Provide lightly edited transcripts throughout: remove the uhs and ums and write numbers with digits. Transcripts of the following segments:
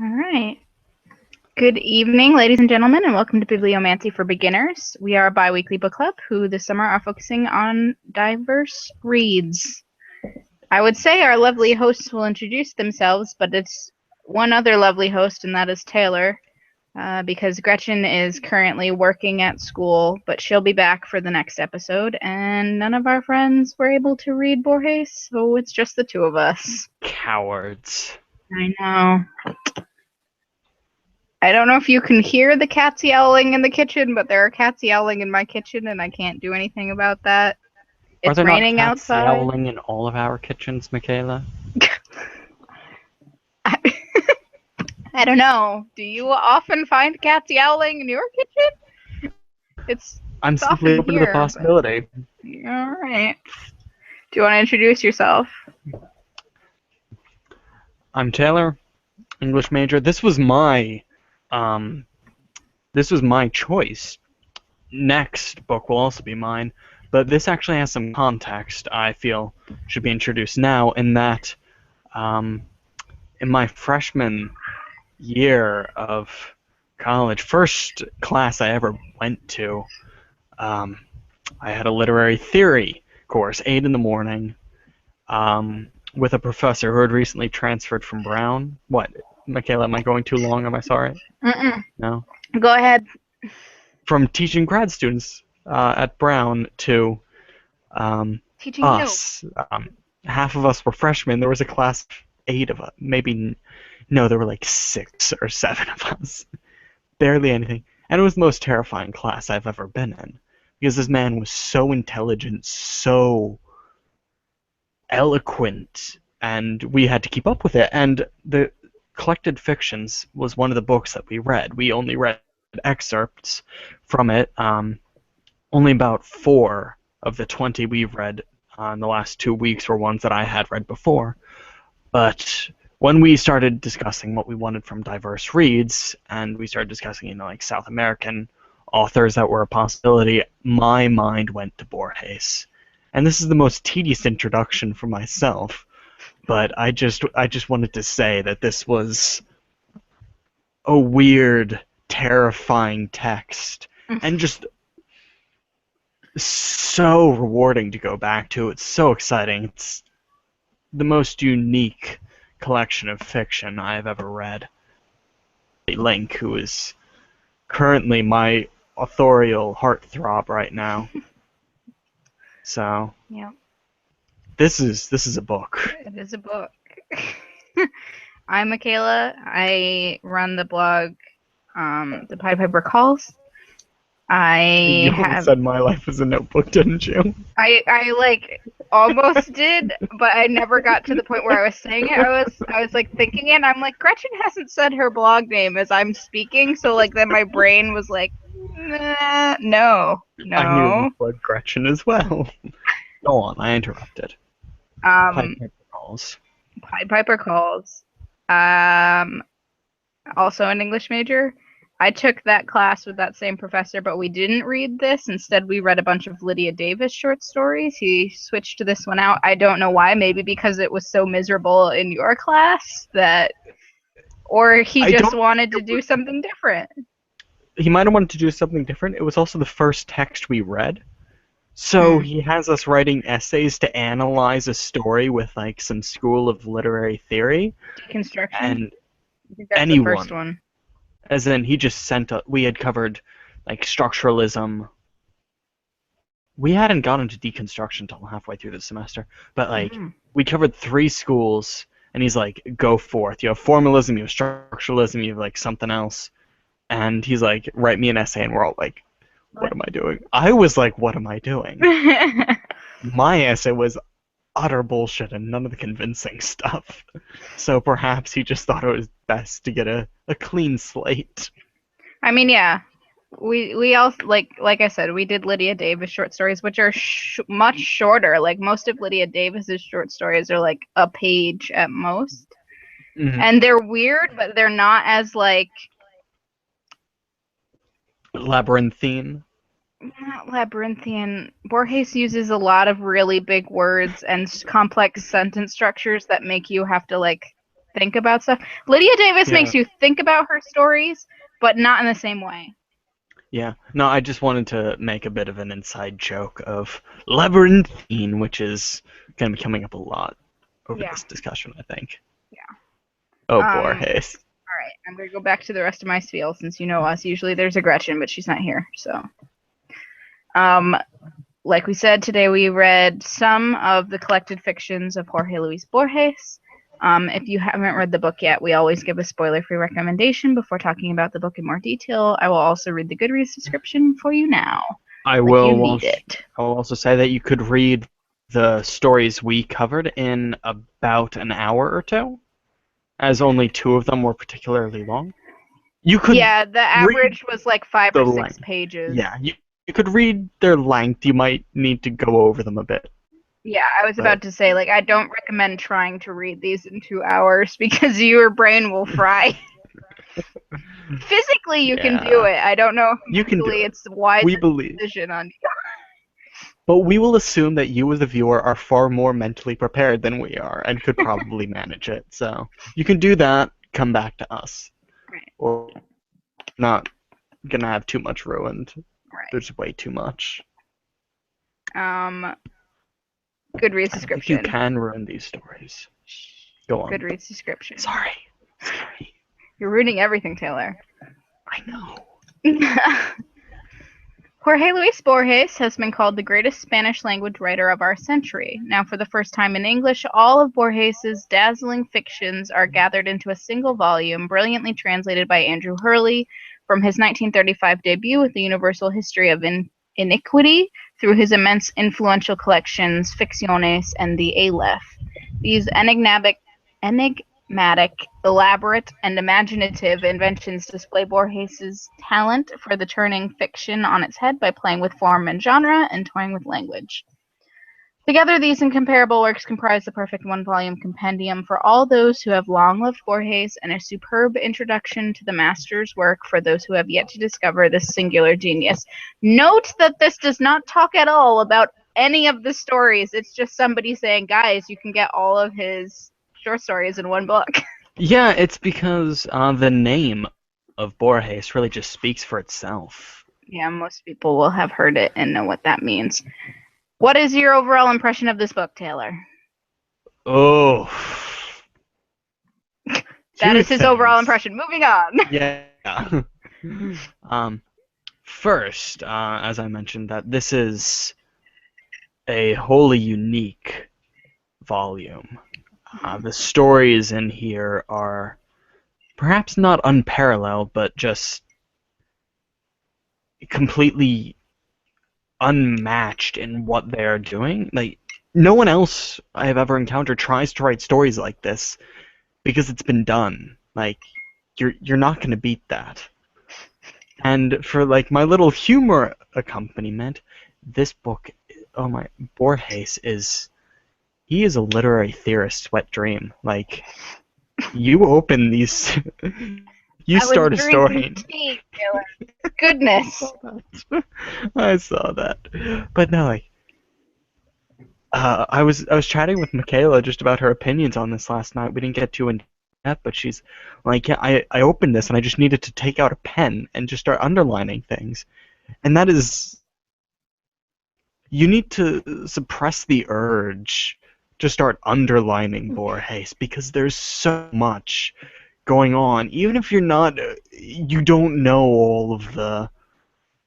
All right. Good evening, ladies and gentlemen, and welcome to Bibliomancy for Beginners. We are a bi-weekly book club who this summer are focusing on diverse reads. I would say our lovely hosts will introduce themselves, but it's one other lovely host, and that is Taylor, because Gretchen is currently working at school, but she'll be back for the next episode, and none of our friends were able to read Borges, so it's just the two of us. Cowards. I know. I don't know if you can hear the cats yowling in the kitchen, but there are cats yowling in my kitchen, and I can't do anything about that. Are It's there not raining cats outside. yowling in all of our kitchens, Michaela? I don't know. Do you often find cats yowling in your kitchen? I'm It's simply often open to the here. possibility. All right. Do you want to introduce yourself? I'm Taylor, English major. This was my choice. Next book will also be mine, but this actually has some context I feel should be introduced now, in that in my freshman year of college, first class I ever went to, I had a literary theory course, 8 in the morning, with a professor who had recently transferred from Brown. What, Michaela, am I going too long? Am I sorry? No? Go ahead. From teaching grad students at Brown to Teaching us. Half of us were freshmen. There was a class of 8 of us. Maybe, no, there were like 6 or 7 of us. Barely anything. And it was the most terrifying class I've ever been in. Because this man was so intelligent, so eloquent, and we had to keep up with it. And the Collected Fictions was one of the books that we read. We only read excerpts from it. Only about 4 of the 20 we've read in the last 2 weeks were ones that I had read before. But when we started discussing what we wanted from diverse reads, and we started discussing, like South American authors that were a possibility, my mind went to Borges. And this is the most tedious introduction for myself, but I just wanted to say that this was a weird, terrifying text, and just so rewarding to go back to. It's so exciting. It's the most unique collection of fiction I've ever read. Link, who is currently my authorial heartthrob right now. So, Yeah. this is a book. It is a book. I'm Michaela. I run the blog, the piedpipercalls. You almost said my life is a notebook, didn't you? I like almost did, but I never got to the point where I was saying it. I was like thinking it, and I'm like, Gretchen hasn't said her blog name as I'm speaking, so like then my brain was like, nah, no. I nearly said Gretchen as well. Go on, I interrupted. Piedpipercalls. Piedpipercalls. Also an English major. I took that class with that same professor, but we didn't read this. Instead, we read a bunch of Lydia Davis short stories. He switched to this one out. I don't know why. Maybe because it was so miserable in your class that, or he just wanted to do something different. He might have wanted to do something different. It was also the first text we read. So he has us writing essays to analyze a story with like some school of literary theory. Deconstruction? And I think that's the first one. As in, he just sent we had covered like structuralism. We hadn't gotten to deconstruction until halfway through the semester, but like we covered 3 schools, and he's like, go forth. You have formalism, you have structuralism, you have like something else. And he's like, write me an essay, and we're all like, what am I doing? I was like, what am I doing? My essay was utter bullshit and none of the convincing stuff. So perhaps he just thought it was best to get a clean slate. I mean, yeah. We all, like I said, we did Lydia Davis short stories, which are much shorter. Like, most of Lydia Davis's short stories are like a page at most. And they're weird, but they're not as like labyrinthine. Not labyrinthian. Borges uses a lot of really big words and complex sentence structures that make you have to like think about stuff. Lydia Davis Yeah. makes you think about her stories, but not in the same way. Yeah. No, I just wanted to make a bit of an inside joke of labyrinthine, which is going to be coming up a lot over this discussion, I think. Yeah. Oh, Borges. All right, I'm going to go back to the rest of my spiel since you know us. Usually there's a Gretchen, but she's not here. So, like we said, today we read some of the collected fictions of Jorge Luis Borges. If you haven't read the book yet, we always give a spoiler-free recommendation before talking about the book in more detail. I will also read the Goodreads description for you now. I will also say that you could read the stories we covered in about an hour or two, as only 2 of them were particularly long. You could the average was like 5 or 6 pages. Yeah, you could read their length. You might need to go over them a bit. Yeah, I was about to say, like, I don't recommend trying to read these in 2 hours because your brain will fry. Physically, you can do it. I don't know if you can do it. It's wise we believe. Decision on you. But we will assume that you as a viewer are far more mentally prepared than we are and could probably manage it. So you can do that, come back to us. Right. Or not gonna have too much ruined. Right. There's way too much. Goodreads description. You can ruin these stories. Go on. Goodreads description. Sorry. You're ruining everything, Taylor. I know. Jorge Luis Borges has been called the greatest Spanish language writer of our century. Now, for the first time in English, all of Borges's dazzling fictions are gathered into a single volume, brilliantly translated by Andrew Hurley from his 1935 debut with the Universal History of Iniquity through his immense influential collections, Ficciones and the Aleph. These enigmatic, elaborate, and imaginative inventions display Borges's talent for the turning fiction on its head by playing with form and genre and toying with language. Together, these incomparable works comprise the perfect one-volume compendium for all those who have long loved Borges and a superb introduction to the master's work for those who have yet to discover this singular genius. Note that this does not talk at all about any of the stories. It's just somebody saying, guys, you can get all of his short stories in one book. Yeah, it's because the name of Borges really just speaks for itself. Yeah, most people will have heard it and know what that means. What is your overall impression of this book, Taylor? Oh. That is his overall impression. Moving on. Yeah. First, as I mentioned, that this is a wholly unique volume. The stories in here are perhaps not unparalleled, but just completely unmatched in what they are doing. Like, no one else I have ever encountered tries to write stories like this because it's been done. Like, you're not going to beat that. And for like my little humor accompaniment, this book, oh my, Borges he is a literary theorist's wet dream. Like, you open these, you start a story. Tea, goodness. I saw that. But no, like, I was chatting with Michaela just about her opinions on this last night. We didn't get too in depth, but she's like, yeah, I opened this and I just needed to take out a pen and just start underlining things. And that is, you need to suppress the urge to start underlining Borges because there's so much going on. Even if you don't know all of the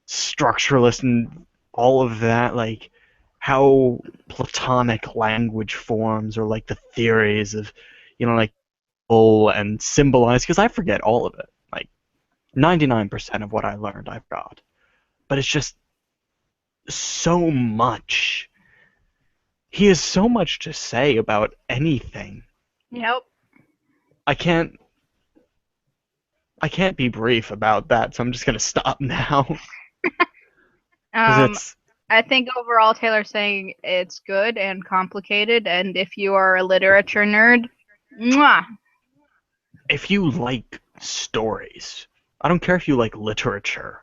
structuralist and all of that, like how Platonic language forms or like the theories of, like and symbolize, because I forget all of it. Like 99% of what I learned I forgot. But it's just so much. He has so much to say about anything. Yep. I can't be brief about that, so I'm just gonna stop now. I think overall Taylor's saying it's good and complicated, and if you are a literature nerd, mwah. If you like stories, I don't care if you like literature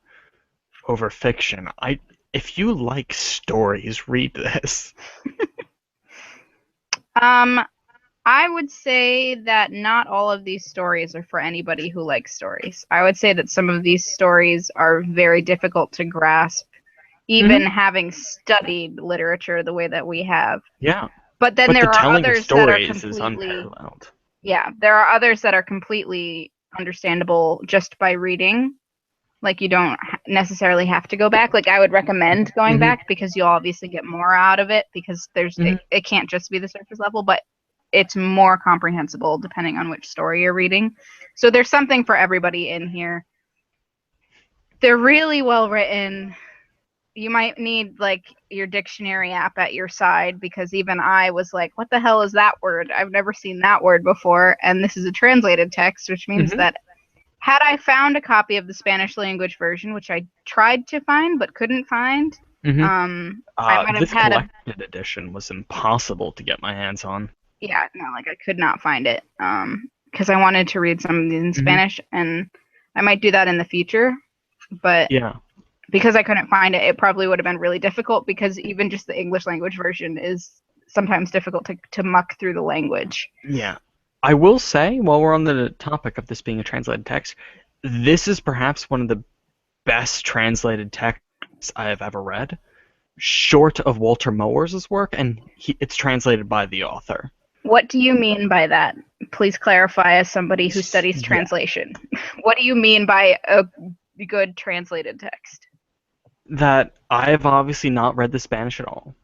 over fiction. If you like stories, read this. I would say that not all of these stories are for anybody who likes stories. I would say that some of these stories are very difficult to grasp, even Hmm. having studied literature the way that we have. Yeah. But then But the there are telling of others that are stories is completely, unparalleled. yeah, there are others that are completely understandable just by reading. Like you don't necessarily have to go back. Like I would recommend going Hmm. back because you'll obviously get more out of it because Hmm. it can't just be the surface level, but it's more comprehensible depending on which story you're reading. So there's something for everybody in here. They're really well written. You might need like your dictionary app at your side because even I was like, what the hell is that word? I've never seen that word before. And this is a translated text, which means Hmm. that had I found a copy of the Spanish language version, which I tried to find but couldn't find, Hmm. I might have This had a, collected edition was impossible to get my hands on. yeah, no, like I could not find it because I wanted to read some of these in Hmm. Spanish, and I might do that in the future, but Yeah. because I couldn't find it, it probably would have been really difficult because even just the English language version is sometimes difficult to muck through the language. Yeah. I will say, while we're on the topic of this being a translated text, this is perhaps one of the best translated texts I have ever read, short of Walter Moers's work, and it's translated by the author. What do you mean by that? Please clarify as somebody who studies Yeah. translation. What do you mean by a good translated text? That I've obviously not read the Spanish at all.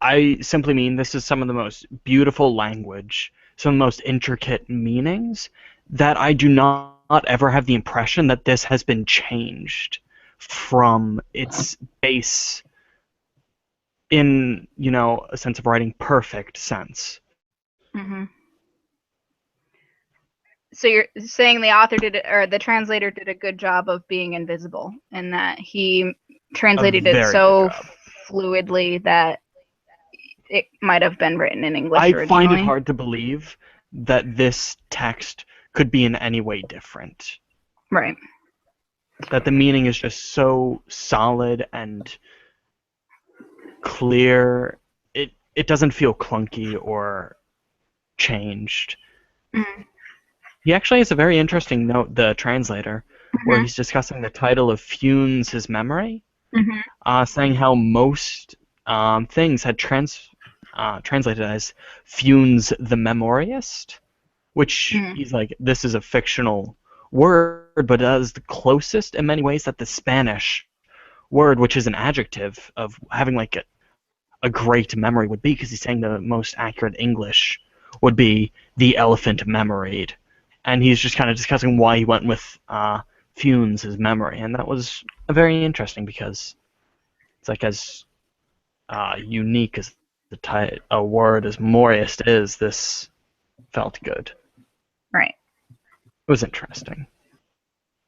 I simply mean this is some of the most beautiful language, some of the most intricate meanings that I do not ever have the impression that this has been changed from its base in, a sense of writing perfect sense. Mm-hmm. So you're saying the author did it, or the translator did a good job of being invisible, in that he A translated it very good so job. fluidly that it might have been written in English I find it originally. hard to believe that this text could be in any way different. Right. That the meaning is just so solid and clear. It doesn't feel clunky or changed. Mm-hmm. He actually has a very interesting note, the translator, where he's discussing the title of Funes His Memory, Mm-hmm. saying how most things had translated as Funes the Memoriist, which Mm-hmm. he's like, this is a fictional word, but it is the closest in many ways that the Spanish word, which is an adjective of having like a great memory would be, because he's saying the most accurate English would be the elephant memoried. And he's just kind of discussing why he went with Funes' his memory. And that was very interesting because it's like as unique as a word as Moriest is, this felt good. Right. It was interesting.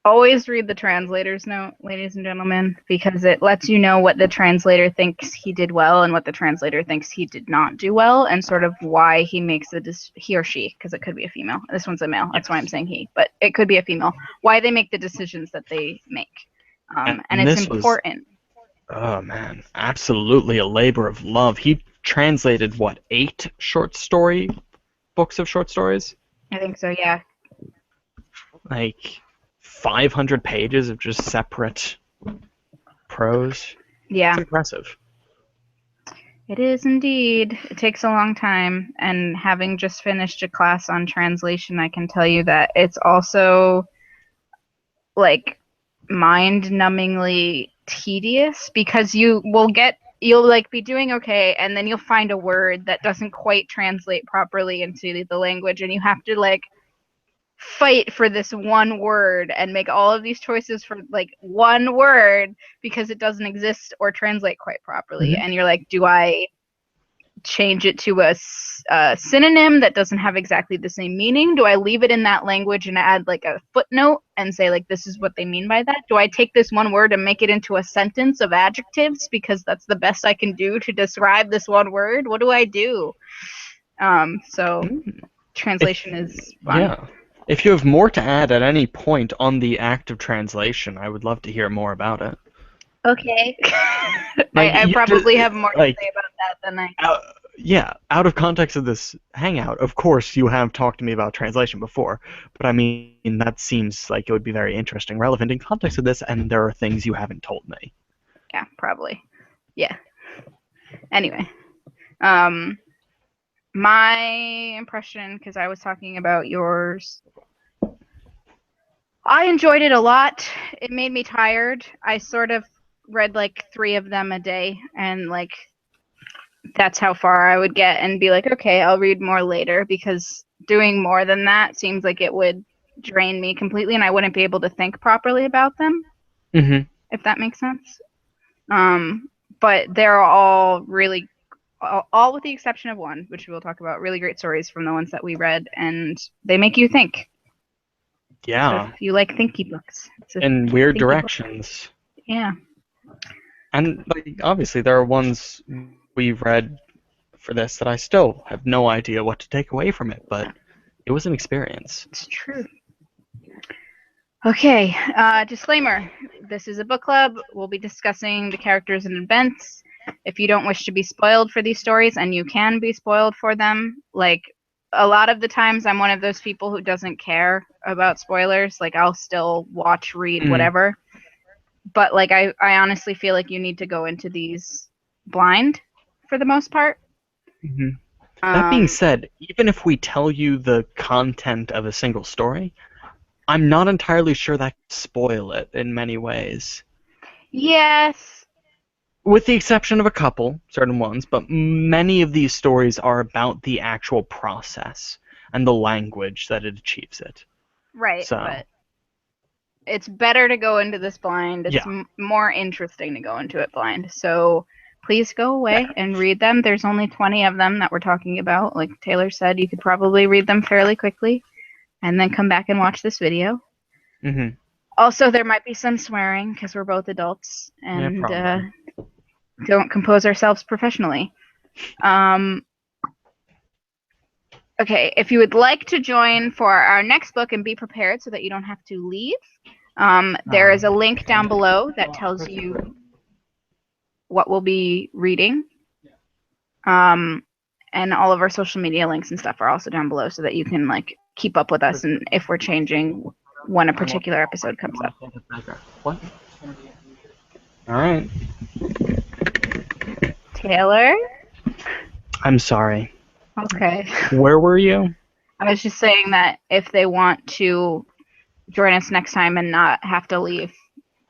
Always read the translator's note, ladies and gentlemen, because it lets you know what the translator thinks he did well and what the translator thinks he did not do well, and sort of why he makes he or she, because it could be a female. This one's a male, that's why I'm Yes. saying he, but it could be a female. Why they make the decisions that they make, and And it's this was, important. oh man, absolutely a labor of love. He translated, what, 8 books of short stories? I think so. Yeah. Like 500 pages of just separate prose. It's Yeah. impressive. It is indeed. It takes a long time, and having just finished a class on translation, I can tell you that it's also like mind-numbingly tedious because you'll like be doing okay, and then you'll find a word that doesn't quite translate properly into the language, and you have to like fight for this one word and make all of these choices for like one word because it doesn't exist or translate quite properly, Hmm. and you're like, do I change it to a synonym that doesn't have exactly the same meaning? Do I leave it in that language and add like a footnote and say like this is what they mean by that? Do I take this one word and make it into a sentence of adjectives because that's the best I can do to describe this one word? What do I do? So If translation is fun. yeah, if you have more to add at any point on the act of translation, I would love to hear more about it. Okay. Like I you just probably have more to say like about that than I. yeah, out of context of this hangout, of course you have talked to me about translation before, but I mean, that seems like it would be very interesting, relevant in context of this, and there are things you haven't told me. Yeah, probably. Yeah. Anyway, um, my impression, because I was talking about yours, I enjoyed it a lot. It made me tired. I sort of read like 3 of them a day, and like that's how far I would get and be like, okay, I'll read more later, because doing more than that seems like it would drain me completely and I wouldn't be able to think properly about them, Mm-hmm. if that makes sense. But they're all really, all with the exception of one, which we'll talk about, really great stories from the ones that we read, and they make you think. So Yeah, if you like thinky books, it's a in weird thinky book. directions. Yeah. And like, obviously, there are ones we've read for this that I still have no idea what to take away from it, but it was an experience. It's true. Okay, disclaimer. This is a book club. We'll be discussing the characters and events. If you don't wish to be spoiled for these stories, and you can be spoiled for them, like a lot of the times I'm one of those people who doesn't care about spoilers. Like I'll still watch, read, Mm. whatever. But like I honestly feel like you need to go into these blind for the most part. Mm-hmm. That being said, even if we tell you the content of a single story, I'm not entirely sure that could spoil it in many ways. Yes. With the exception of a couple, certain ones, but many of these stories are about the actual process and the language that it achieves it. Right, So, but it's better to go into this blind. It's yeah. more interesting to go into it blind. So please go away Yeah. and read them. There's only 20 of them that we're talking about. Like Taylor said, you could probably read them fairly quickly and then come back and watch this video. Mm-hmm. Also, there might be some swearing because we're both adults Yeah, and probably. don't compose ourselves professionally. Okay, if you would like to join for our next book and be prepared so that you don't have to leave, there is a link down below that tells you what we'll be reading. And all of our social media links and stuff are also down below so that you can like keep up with us and if we're changing when a particular episode comes up. What? All right. Taylor? I'm sorry. Okay. Where were you? I was just saying that if they want to join us next time and not have to leave,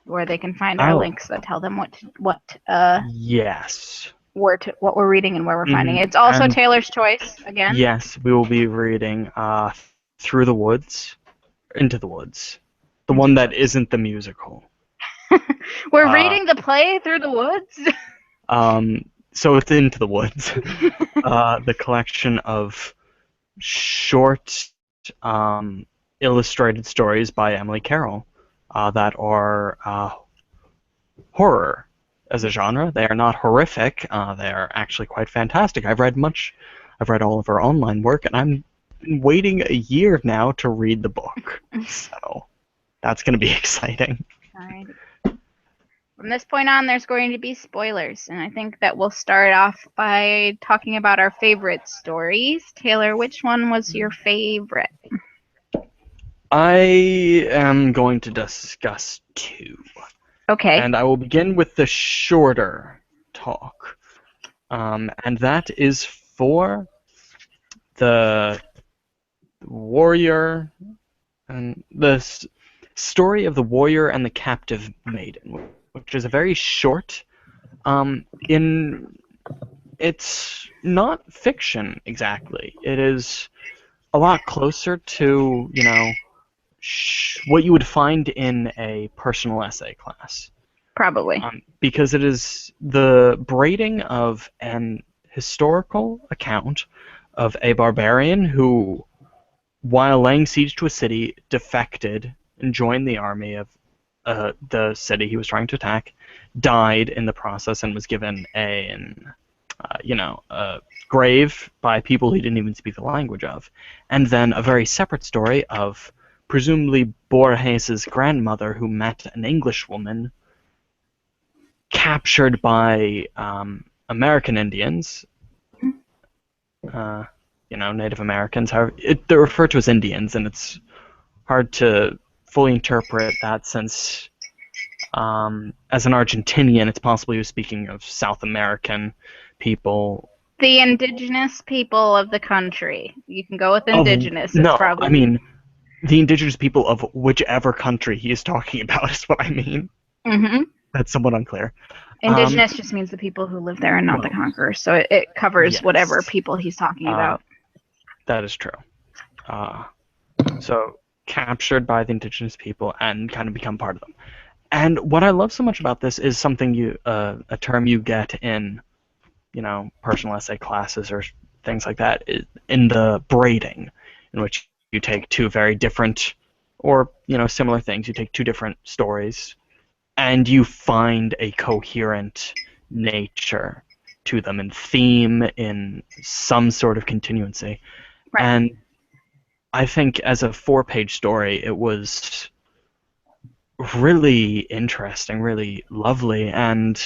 where they can find our links that tell them Yes. what we're reading and where we're finding it. It's also And Taylor's choice again. yes, we will be reading Through the Woods, Into the Woods, the one that isn't the musical. We're reading the play Through the Woods. So it's Into the Woods, the collection of short, illustrated stories by Emily Carroll that are horror as a genre. They are not horrific. They are actually quite fantastic. I've read all of her online work, and I'm waiting a year now to read the book. So that's going to be exciting. All right. From this point on, there's going to be spoilers, and I think that we'll start off by talking about our favorite stories. Taylor, which one was your favorite? I am going to discuss 2. Okay. And I will begin with the shorter talk. And that is for the warrior and the story of the warrior and the captive maiden, which is a very short. It's not fiction exactly. It is a lot closer to what you would find in a personal essay class. Probably. Because it is the braiding of an historical account of a barbarian who, while laying siege to a city, defected and joined the army of the city he was trying to attack, died in the process, and was given a grave by people he didn't even speak the language of. And then a very separate story of presumably Borges's grandmother, who met an Englishwoman captured by American Indians Native Americans. However, they're referred to as Indians, and it's hard to fully interpret that since, as an Argentinian, it's possible he was speaking of South American people. The indigenous people of the country. You can go with Of indigenous. It's no, probably I mean the indigenous people of whichever country he is talking about is what I mean. hmm That's somewhat unclear. Um, Indigenous just means the people who live there and not the well, conquerors. So it covers whatever yes, people he's talking uh, about. that is true. Uh, so captured by the indigenous people and kind of become part of them. And what I love so much about this is something a term you get in, personal essay classes or things like that, in the braiding, in which you take two very different or, similar things. You take two different stories and you find a coherent nature to them in theme, in some sort of continuancy. Right. And I think as a 4-page story, it was really interesting, really lovely, and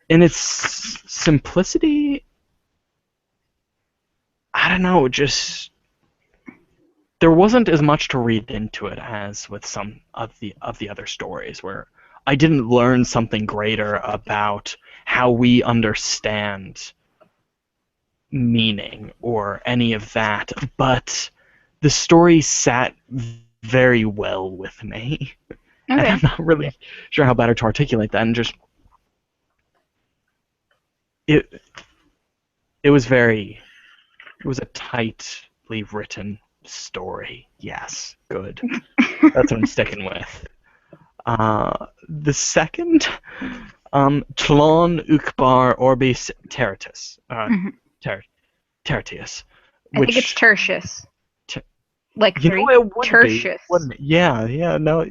in its simplicity, I don't know, just there wasn't as much to read into it as with some of the other stories, where I didn't learn something greater about how we understand meaning or any of that, but the story sat very well with me. And Okay. I'm not really sure how better to articulate that. And just it it was a tightly written story. Yes, good. That's what I'm sticking with. The second, Tlon Ukbar Orbis Tertius, hmm ter- Tertius, I think it's which tertius. t- Like three. it would be, Tertius. wouldn't it? Yeah, no,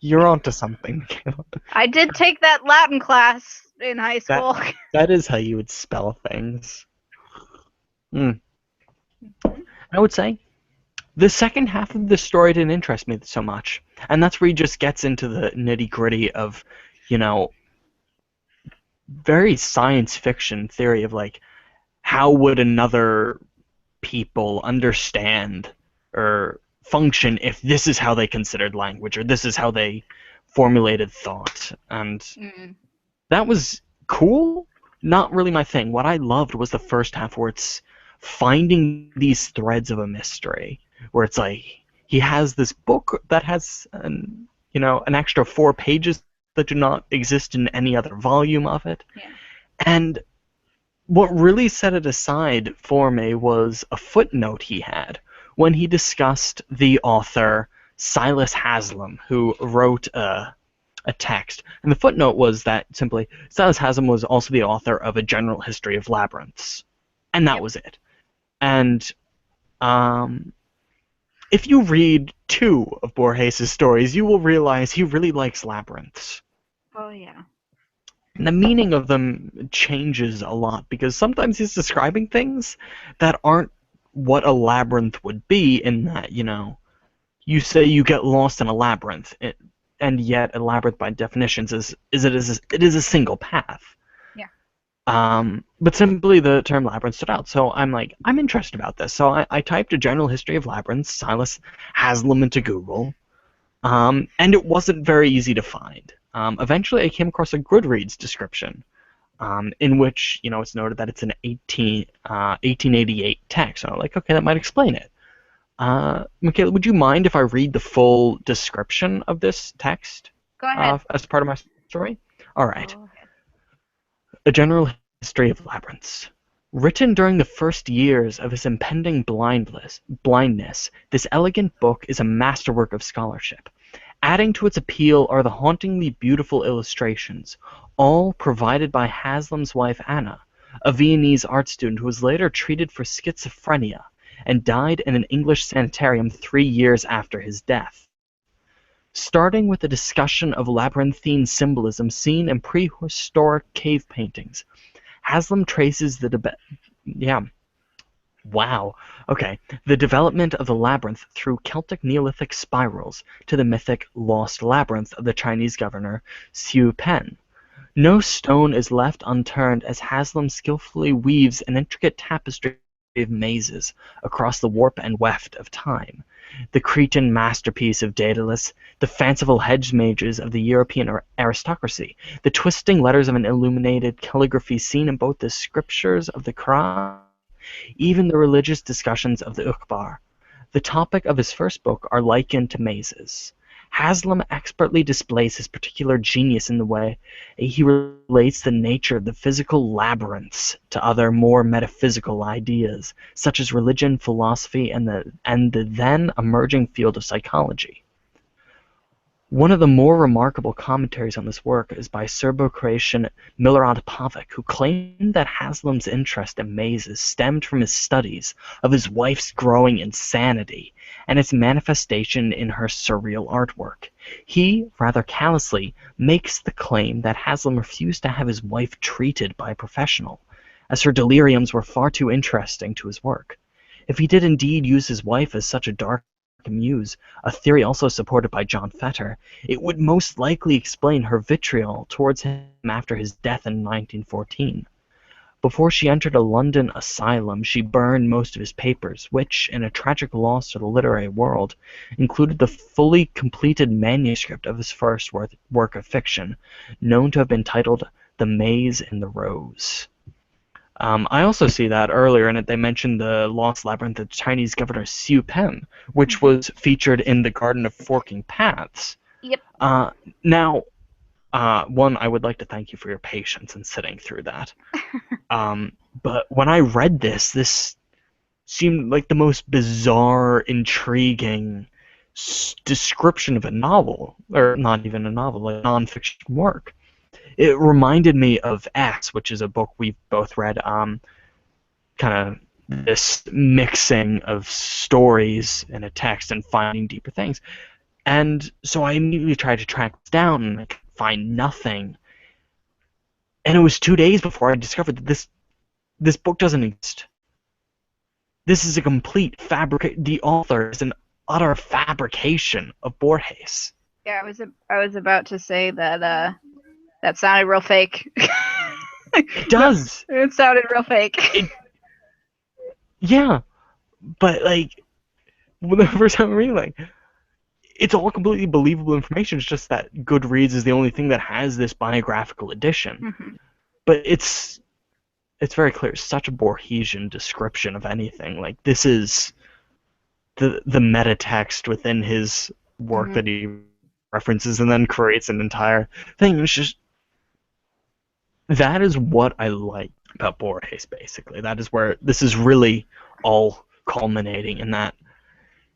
you're onto something, Michaela. I did take that Latin class in high That school. that is how you would spell things. Mm. I would say the second half of the story didn't interest me so much, and that's where he just gets into the nitty gritty of, you know, very science fiction theory of like how would another people understand or function if this is how they considered language or this is how they formulated thought, and Mm. that was cool. Not really my thing. What I loved was the first half where it's finding these threads of a mystery, where it's like he has this book that has an extra 4 pages that do not exist in any other volume of it. Yeah. And what really set it aside for me was a footnote he had when he discussed the author Silas Haslam, who wrote a text. And the footnote was that simply Silas Haslam was also the author of A General History of Labyrinths. And that Yep. was it. And if you read 2 of Borges' stories, you will realize he really likes labyrinths. Oh yeah. And the meaning of them changes a lot because sometimes he's describing things that aren't what a labyrinth would be, in that, you say you get lost in a labyrinth, and yet a labyrinth by definitions it is a single path. Yeah. But simply the term labyrinth stood out, so I'm like, I'm interested about this. So I typed A General History of Labyrinths, Silas Haslam, into Google, and it wasn't very easy to find. Eventually, I came across a Goodreads description, in which it's noted that it's an 1888 text. So I'm like, okay, that might explain it. Michaela, would you mind if I read the full description of this text Go ahead. as part of my story? All right. Go ahead. A General History of Labyrinths. Written during the first years of his impending blindness, this elegant book is a masterwork of scholarship. Adding to its appeal are the hauntingly beautiful illustrations, all provided by Haslam's wife Anna, a Viennese art student who was later treated for schizophrenia and died in an English sanitarium 3 years after his death. Starting with a discussion of labyrinthine symbolism seen in prehistoric cave paintings, Haslam traces the development of the labyrinth through Celtic Neolithic spirals to the mythic Lost Labyrinth of the Chinese governor Xu Pen, No stone is left unturned as Haslam skillfully weaves an intricate tapestry of mazes across the warp and weft of time. The Cretan masterpiece of Daedalus, the fanciful hedge mazes of the European aristocracy, the twisting letters of an illuminated calligraphy seen in both the scriptures of the Quran, even the religious discussions of the Ukhbar. The topic of his first book are likened to mazes. Haslam expertly displays his particular genius in the way he relates the nature of the physical labyrinths to other more metaphysical ideas, such as religion, philosophy, and the then emerging field of psychology. One of the more remarkable commentaries on this work is by Serbo-Croatian Milorad Pavic, who claimed that Haslam's interest in mazes stemmed from his studies of his wife's growing insanity and its manifestation in her surreal artwork. He, rather callously, makes the claim that Haslam refused to have his wife treated by a professional, as her deliriums were far too interesting to his work. If he did indeed use his wife as such a dark muse, a theory also supported by John Fetter, it would most likely explain her vitriol towards him after his death in 1914. Before she entered a London asylum, she burned most of his papers, which, in a tragic loss to the literary world, included the fully completed manuscript of his first work of fiction, known to have been titled The Maze in the Rose. I also see that earlier in it they mentioned the Lost Labyrinth of Chinese Governor Xu Pen, which was featured in the Garden of Forking Paths. Yep. Now, one, I would like to thank you for your patience in sitting through that. But when I read this seemed like the most bizarre, intriguing description of a novel, or not even a novel, like nonfiction work. It reminded me of S, which is a book we've both read, kind of this mixing of stories in a text and finding deeper things. And so I immediately tried to track this down and I could find nothing. And it was 2 days before I discovered that this book doesn't exist. This is a complete fabrication. The author is an utter fabrication of Borges. Yeah, I was about to say that that sounded real fake. It does. It sounded real fake. Yeah, but like the first time I'm reading, like, it's all completely believable information. It's just that Goodreads is the only thing that has this biographical edition. Mm-hmm. But it's very clear. It's such a Borgesian description of anything. Like, this is the meta text within his work that he references and then creates an entire thing. It's just, that is what I like about Borges, basically. That is where this is really all culminating in, that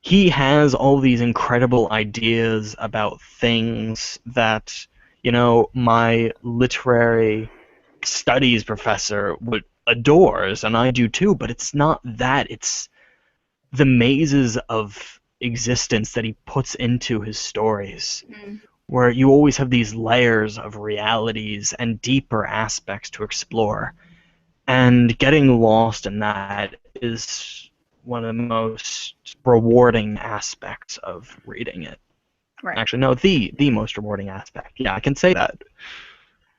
he has all these incredible ideas about things that, my literary studies professor adores, and I do too, but it's not that. It's the mazes of existence that he puts into his stories, where you always have these layers of realities and deeper aspects to explore. And getting lost in that is one of the most rewarding aspects of reading it. Right. Actually, no, the most rewarding aspect. Yeah, I can say that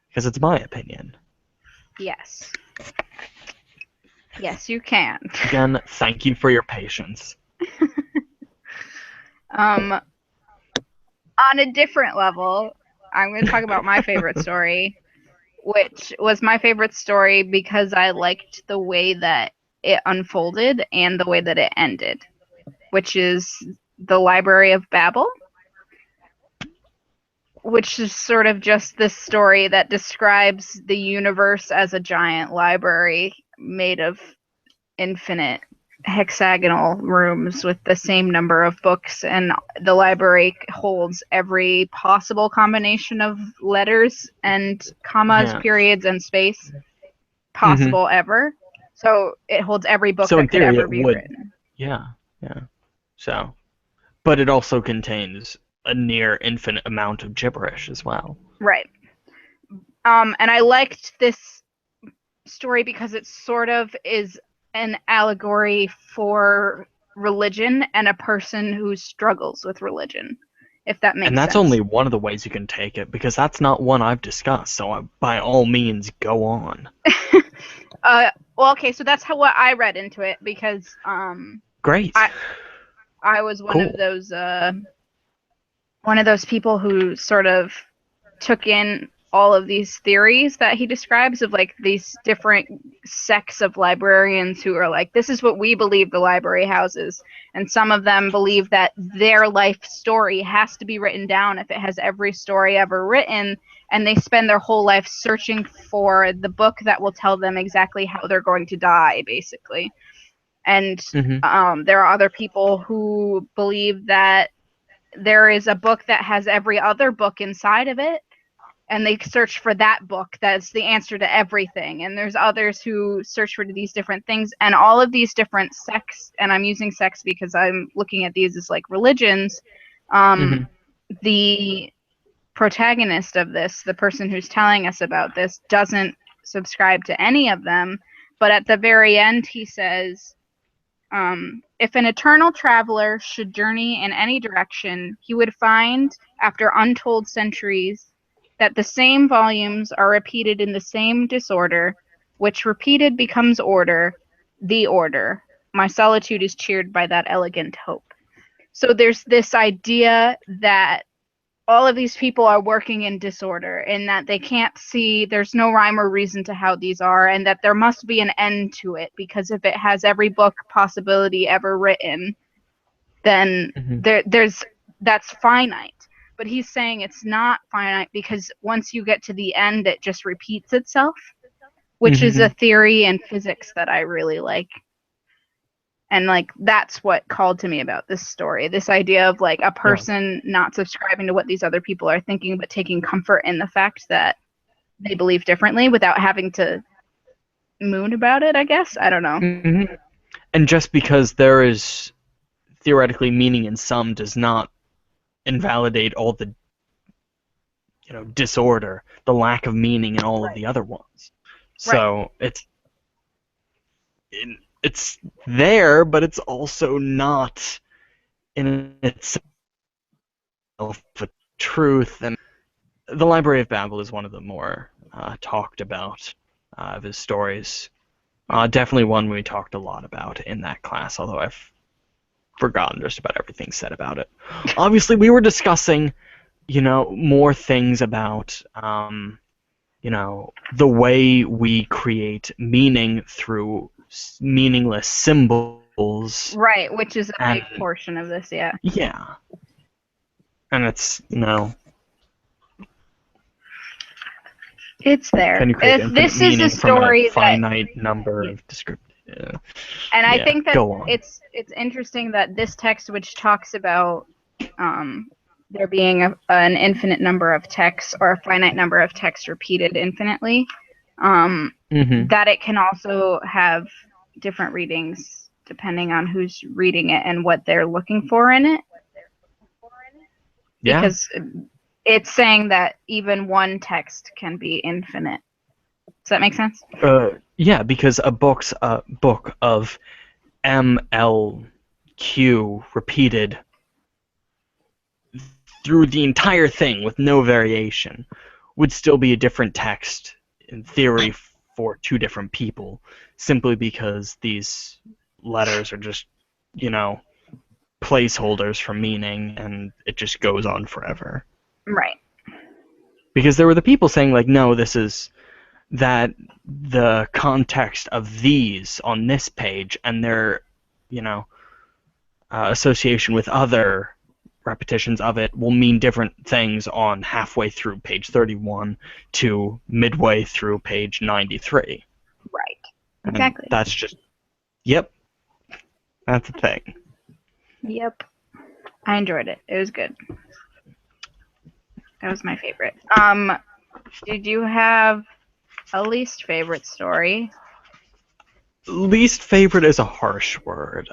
because it's my opinion. Yes. Yes, you can. Again, thank you for your patience. On a different level, I'm going to talk about my favorite story, which was my favorite story because I liked the way that it unfolded and the way that it ended, which is The Library of Babel, which is sort of just this story that describes the universe as a giant library made of infinite hexagonal rooms with the same number of books, and the library holds every possible combination of letters and commas, periods, and space possible ever. So it holds every book that could ever be written. Yeah. So, but it also contains a near infinite amount of gibberish as well. Right. And I liked this story because it sort of is an allegory for religion and a person who struggles with religion. if that makes sense. And that's only one of the ways you can take it, because that's not one I've discussed, so by all means, go on. Well, okay, so that's what I read into it, because Great. I was one Cool. of those people who sort of took in all of these theories that he describes of like these different sects of librarians who are like, this is what we believe the library houses, and some of them believe that their life story has to be written down if it has every story ever written, and they spend their whole life searching for the book that will tell them exactly how they're going to die, basically. And there are other people who believe that there is a book that has every other book inside of it, and they search for that book that's the answer to everything. And there's others who search for these different things, and all of these different sects, and I'm using sects because I'm looking at these as like religions. The protagonist of this, the person who's telling us about this, doesn't subscribe to any of them, but at the very end he says, if an eternal traveler should journey in any direction, he would find, after untold centuries, that the same volumes are repeated in the same disorder, which repeated becomes order, the order. My solitude is cheered by that elegant hope. So there's this idea that all of these people are working in disorder, and that they can't see, there's no rhyme or reason to how these are, and that there must be an end to it, because if it has every book possibility ever written, then that's finite. But he's saying it's not finite, because once you get to the end, it just repeats itself, which is a theory in physics that I really like. And like that's what called to me about this story, this idea of like a person not subscribing to what these other people are thinking, but taking comfort in the fact that they believe differently without having to moon about it, I guess. I don't know. And just because there is theoretically meaning in some does not invalidate all the disorder, the lack of meaning in all of the other ones. So it's there, but it's also not in itself a truth. And the Library of Babel is one of the more talked about of his stories. Definitely one we talked a lot about in that class, although I've forgotten just about everything said about it. Obviously, we were discussing, more things about, the way we create meaning through meaningless symbols. Right, which is a big portion of this, yeah. Yeah. And it's, it's there. Can you create This meaning is a story from a finite number of descriptive? Yeah. And I think that it's interesting that this text, which talks about there being an infinite number of texts, or a finite number of texts repeated infinitely, that it can also have different readings depending on who's reading it and what they're looking for in it. Yeah. Because it's saying that even one text can be infinite. Does that make sense? Yeah, because a book of MLQ repeated through the entire thing with no variation would still be a different text in theory for two different people, simply because these letters are just, placeholders for meaning, and it just goes on forever. Right. Because there were the people saying, like, no, this is that the context of these on this page and their, association with other repetitions of it will mean different things on halfway through page 31 to midway through page 93. Right. Exactly. And that's just, yep, that's a thing. Yep. I enjoyed it. It was good. That was my favorite. Did you have a least favorite story? Least favorite is a harsh word.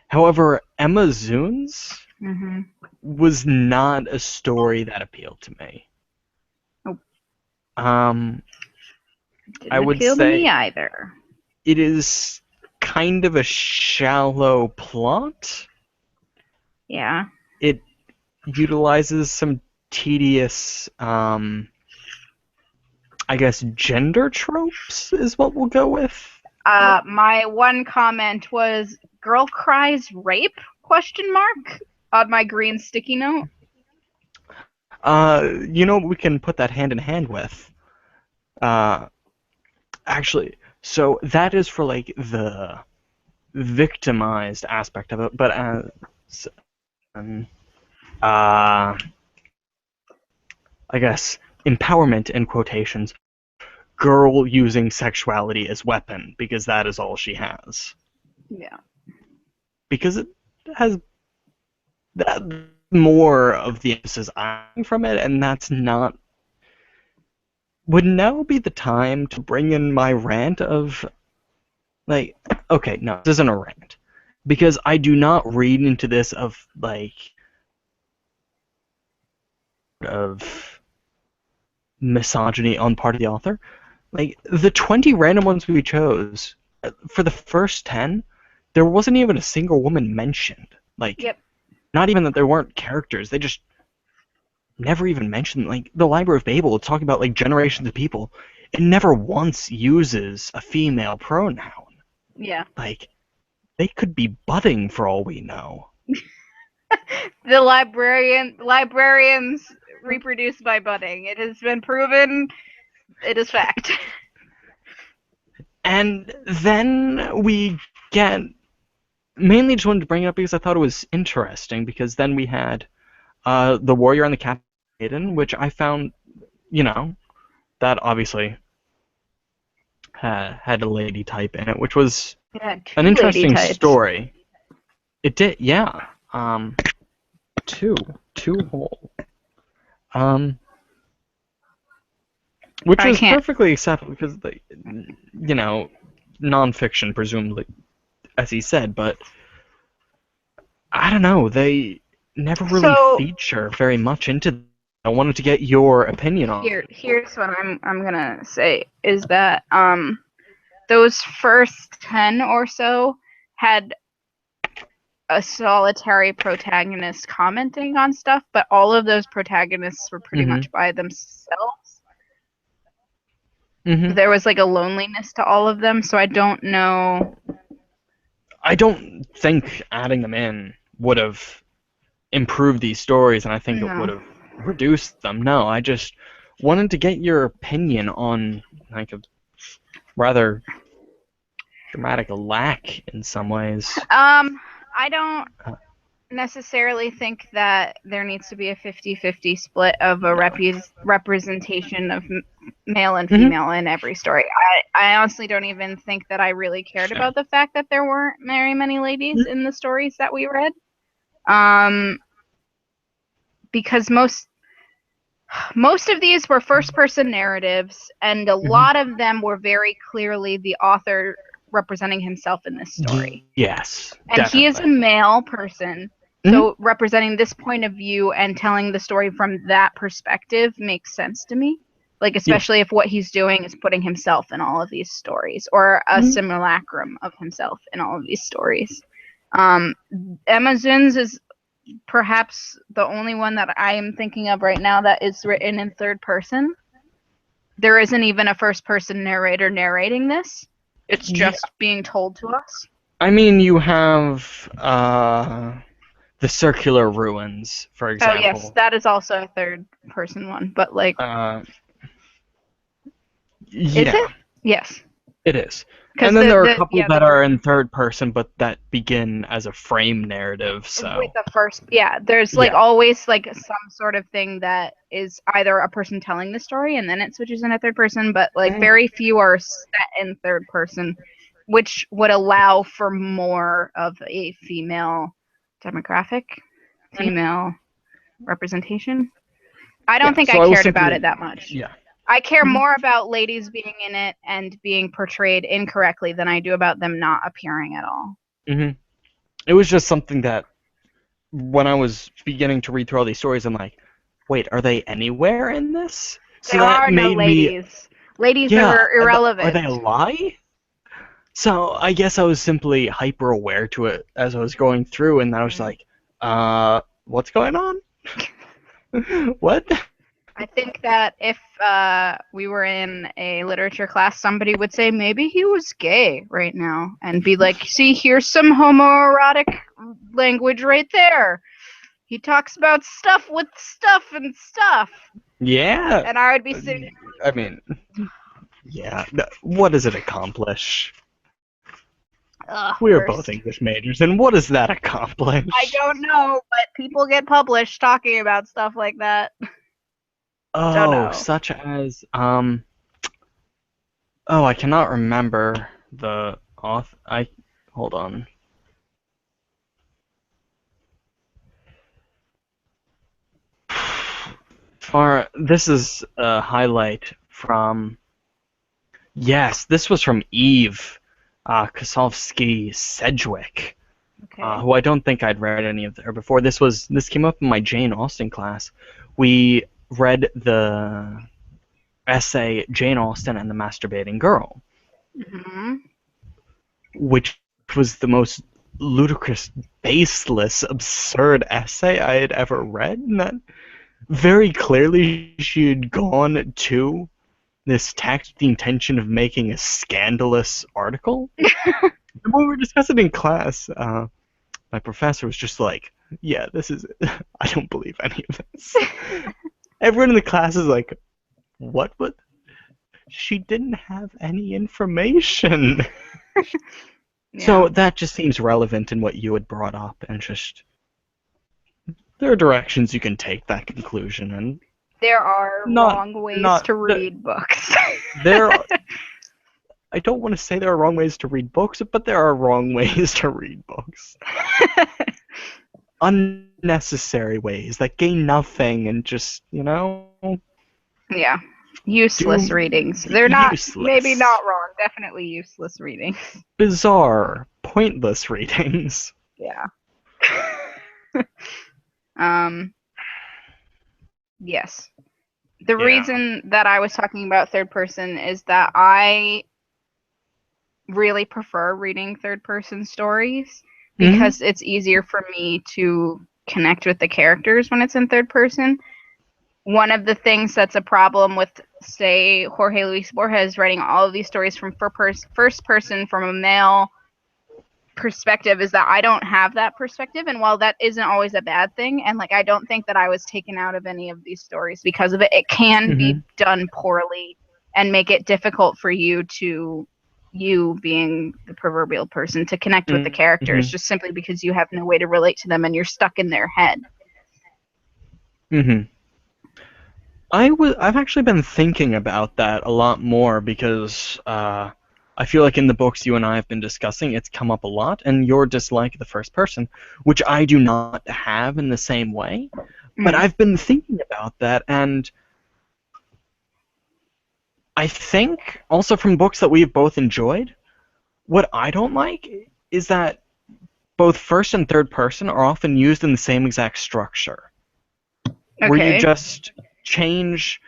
However, Emma Zunes was not a story that appealed to me. Oh. I would appeal say to me either. It is kind of a shallow plot. Yeah. It utilizes some tedious, I guess, gender tropes is what we'll go with. My one comment was "girl cries rape?" on my green sticky note. We can put that hand in hand with. Actually, so that is for like the victimized aspect of it, but as I guess empowerment in quotations, girl using sexuality as weapon because that is all she has. Yeah. Because it has that more of the emphasis from it, and that's not. Would now be the time to bring in my rant of, like, okay, no, this isn't a rant. Because I do not read into this of misogyny on part of the author. Like, the 20 random ones we chose, for the first 10, there wasn't even a single woman mentioned. Like, Yep. Not even that there weren't characters, they just never even mentioned, like, the Library of Babel, it's talking about, like, generations of people. It never once uses a female pronoun. Yeah. Like, they could be budding for all we know. The librarians reproduce by budding. It has been proven. It is fact. And then we get, mainly just wanted to bring it up because I thought it was interesting, because then we had the Warrior and the Captain Maiden, which I found, that obviously had a lady type in it, which was an interesting story. It did, yeah. Two whole. Which was perfectly acceptable because, nonfiction, presumably, as he said, but I don't know, they never really feature very much into them. I wanted to get your opinion on it. Here's what I'm gonna say is that those first 10 or so had a solitary protagonist commenting on stuff, but all of those protagonists were pretty much by themselves. There was like a loneliness to all of them, so I don't know. I don't think adding them in would have improved these stories, and I think it would have reduced them. No, I just wanted to get your opinion on, like, a rather dramatic lack in some ways. I don't necessarily think that there needs to be a 50-50 split of a representation of male and female in every story. I honestly don't even think that I really cared about the fact that there weren't very many ladies in the stories that we read. Because most of these were first-person narratives, and a lot of them were very clearly the author representing himself in this story. Yes, and definitely. He is a male person, so representing this point of view and telling the story from that perspective makes sense to me. Like, especially if what he's doing is putting himself in all of these stories, or a simulacrum of himself in all of these stories. Emma Zins is perhaps the only one that I am thinking of right now that is written in third person. There isn't even a first-person narrator narrating this. It's just being told to us. I mean, you have the Circular Ruins, for example. Oh, yes, that is also a third-person one, but, like... Is it? Yes. It is. And then there are a couple that are in third person, but that begin as a frame narrative, so... With the first... Yeah, there's, always, some sort of thing that is either a person telling the story, and then it switches into third person, but, very few are set in third person, which would allow for more of a female demographic, female representation. I don't think I cared about it that much. Yeah. I care more about ladies being in it and being portrayed incorrectly than I do about them not appearing at all. It was just something that, when I was beginning to read through all these stories, I'm like, wait, are they anywhere in this? So there are no ladies. Ladies are irrelevant. Are they a lie? So I guess I was simply hyper aware to it as I was going through, and I was like, what's going on? What? I think that if we were in a literature class, somebody would say maybe he was gay right now, and be like, "See, here's some homoerotic language right there. He talks about stuff with stuff and stuff." Yeah. And I would be sitting. I mean, yeah. What does it accomplish? Ugh, We are both worst. English majors, and what does that accomplish? I don't know, but people get published talking about stuff like that. Don't Oh, know. such as oh, I cannot remember the author. Hold on. This is a highlight from. Yes, this was from Eve Kosovsky Sedgwick, Okay. who I don't think I'd read any of her before. This came up in my Jane Austen class. We read the essay Jane Austen and the Masturbating Girl, Hmm. which was the most ludicrous, baseless, absurd essay I had ever read. And that very clearly she had gone to this text with the intention of making a scandalous article. And when we were discussing in class, my professor was just like, "Yeah, this is. I don't believe any of this." Everyone in the class is like, "What? What? She didn't have any information." Yeah. So that just seems relevant in what you had brought up, and just there are directions you can take that conclusion, and There are not wrong ways not to read books. there. I don't want to say there are wrong ways to read books, but there are wrong ways to read books. Unnecessary ways that gain nothing and just, Yeah. Useless do readings. They're not, maybe useless, not wrong, definitely useless readings. bizarre, pointless readings. Yeah. um, yes. The Yeah. reason that I was talking about third person is that I really prefer reading third person stories Hmm. because it's easier for me to connect with the characters when it's in third person. One of the things that's a problem with, say, Jorge Luis Borges writing all of these stories from first person from a male perspective is that I don't have that perspective. And while that isn't always a bad thing, and like I don't think that I was taken out of any of these stories because of it, it can be Hmm. done poorly and make it difficult for you being the proverbial person to connect with the characters Hmm. just simply because you have no way to relate to them and you're stuck in their head. Hmm. I've actually been thinking about that a lot more because I feel like in the books you and I have been discussing, it's come up a lot, and your dislike of the first person, which I do not have in the same way. But Mm. I've been thinking about that, and I think also from books that we've both enjoyed, what I don't like is that both first and third person are often used in the same exact structure, where you Okay. just change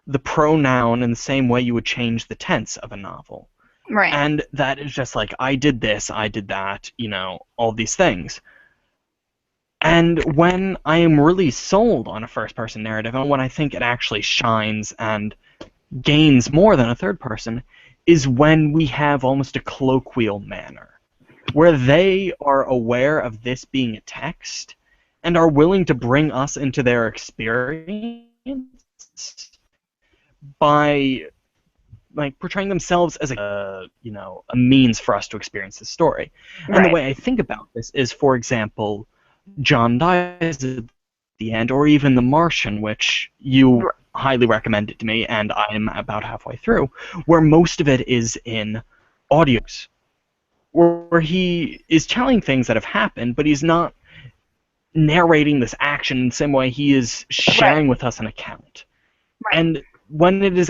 the pronoun in the same way you would change the tense of a novel. Right. And that is just like, I did this, I did that, all these things. And when I am really sold on a first person narrative, and when I think it actually shines and gains more than a third person, is when we have almost a colloquial manner, where they are aware of this being a text and are willing to bring us into their experience by like portraying themselves as a means for us to experience the story. And the Right. way I think about this is, for example, John dies at the end, or even The Martian, which you highly recommended to me, and I'm about halfway through, where most of it is in audios, where he is telling things that have happened, but he's not narrating this action in the same way he is Right. sharing with us an account. Right. And when it is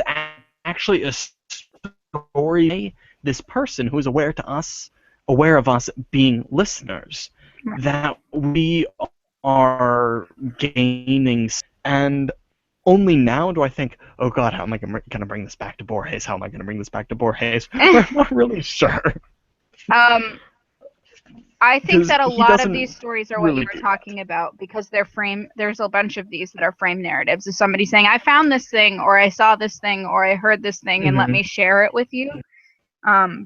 actually a story, this person who is aware of us being listeners, Right. that we are gaining. And only now do I think, oh God, how am I going to bring this back to Borges? How am I going to bring this back to Borges? I'm not really sure. um I think because that a he lot of doesn't these stories are what you really were do that. talking about because they're frame. There's a bunch of these that are frame narratives of somebody saying, "I found this thing," or "I saw this thing," or "I heard this thing," and let Hmm. me share it with you.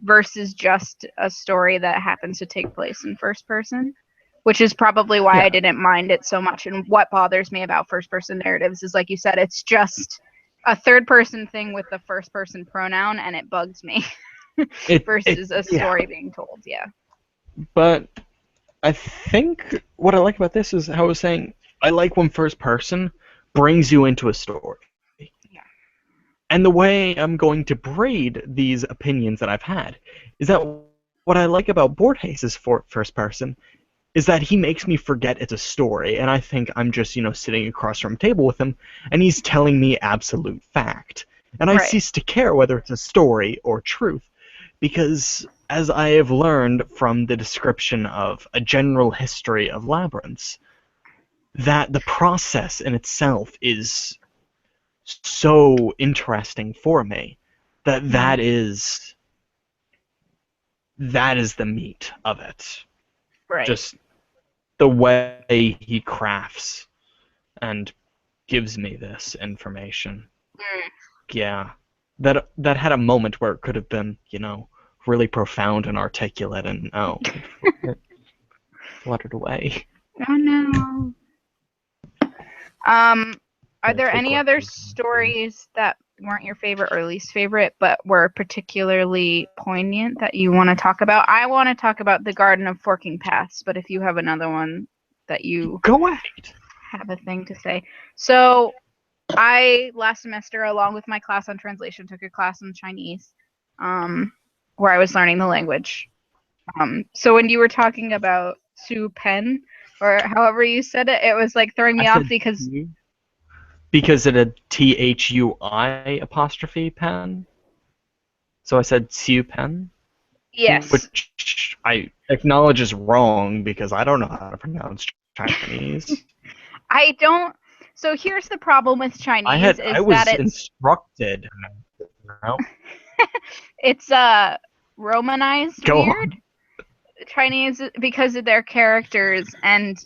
Versus just a story that happens to take place in first person, which is probably why I Yeah, didn't mind it so much. And what bothers me about first person narratives is, like you said, it's just a third person thing with the first person pronoun, and it bugs me versus a yeah. story being told. Yeah. But I think what I like about this is how I was saying I like when first person brings you into a story. Yeah. And the way I'm going to braid these opinions that I've had is that what I like about Borges' first person is that he makes me forget it's a story, and I think I'm just, sitting across from a table with him, and he's telling me absolute fact. And I Right. cease to care whether it's a story or truth, because as I have learned from the description of a general history of labyrinths, that the process in itself is so interesting for me that Mhm. that is the meat of it. Right. Just the way he crafts and gives me this information. Mm. Yeah. That had a moment where it could have been, really profound and articulate, and no, it fluttered away. Oh no. Um, are Gonna there take any what other comes in. stories that weren't your favorite or least favorite, but were particularly poignant that you want to talk about? I want to talk about the Garden of Forking Paths, but if you have another one that you Go ahead. have a thing to say. So I last semester, along with my class on translation, took a class in Chinese, um, where I was learning the language. So when you were talking about Su Pen, or however you said it, it was like throwing I me off said because because it had THUI apostrophe pen, so I said Tsiu pen, yes, which I acknowledge is wrong because I don't know how to pronounce Chinese. I don't. So here's the problem with Chinese I is that was instructed. No, it's romanized go weird. on. Chinese because of their characters and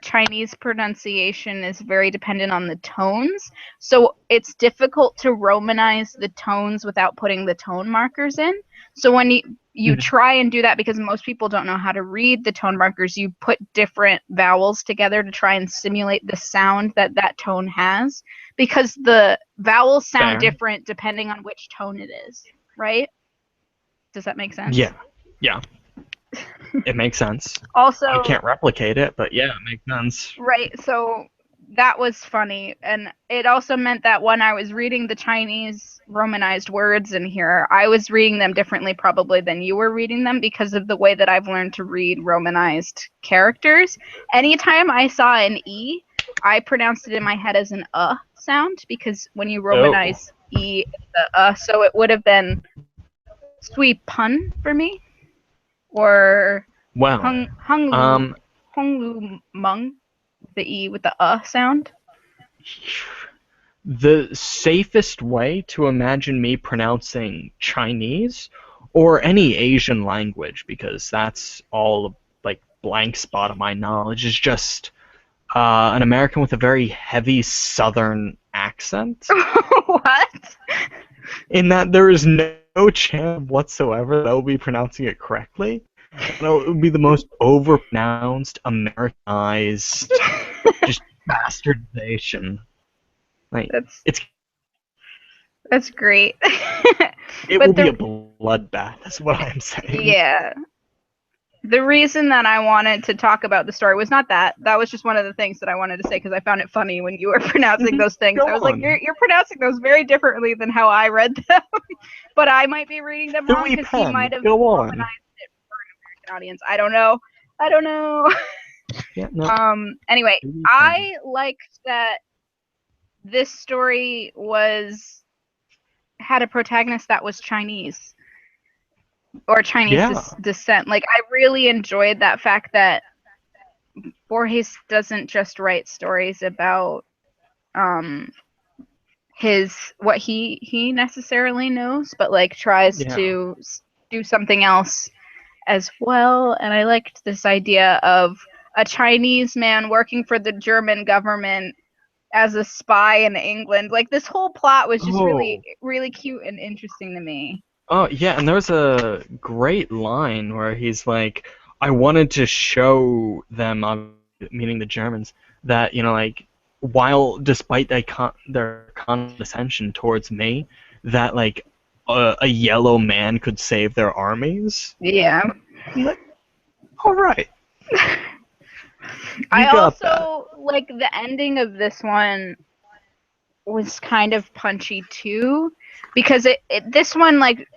Chinese pronunciation is very dependent on the tones. So it's difficult to romanize the tones without putting the tone markers in. So when you Mhm. try and do that, because most people don't know how to read the tone markers, you put different vowels together to try and simulate the sound that that tone has, because the vowels sound Fair. different depending on which tone it is, right? Does that make sense? Yeah, yeah, it makes sense. I Also, can't replicate it, but yeah, it makes sense. right, so that was funny. And it also meant that when I was reading the Chinese romanized words in here, I was reading them differently probably than you were reading them because of the way that I've learned to read romanized characters. Anytime I saw an E, I pronounced it in my head as an sound because when you Oh, romanize E, it's a so it would have been sui pun for me or well, hung lu um, mung, the E with the sound. the safest way to imagine me pronouncing Chinese or any Asian language, because that's all like blank spot of my knowledge, is just an American with a very heavy Southern accent. What? In that there is no chance whatsoever that I will be pronouncing it correctly, and it would be the most overpronounced, Americanized, just bastardization. Like that's it's that's great. it will But be a the bloodbath. That's what I'm saying. yeah, the reason that I wanted to talk about the story was not that. That was just one of the things that I wanted to say because I found it funny when you were pronouncing Mhm. those things. Go I was like, on. you're pronouncing those very differently than how I read them. But I might be reading them wrong Huey because he might Pen. have Go on. romanized it for an American audience. I don't know. I don't know. Yeah, no. Anyway, Huey Pen. I liked that this story was had a protagonist that was Chinese or Chinese Yeah. descent. Like I really enjoyed that fact that Borges doesn't just write stories about um his what he necessarily knows, but like tries Yeah. to do something else as well, and I liked this idea of a Chinese man working for the German government as a spy in England. Like, this whole plot was just really, really cute and interesting to me. Oh, yeah, and there's a great line where he's like, I wanted to show them, meaning the Germans, that, like, despite their condescension towards me, that, like, a yellow man could save their armies. Yeah. I'm like, all right. I also, like, the ending of this one was kind of punchy, too, because this one, like,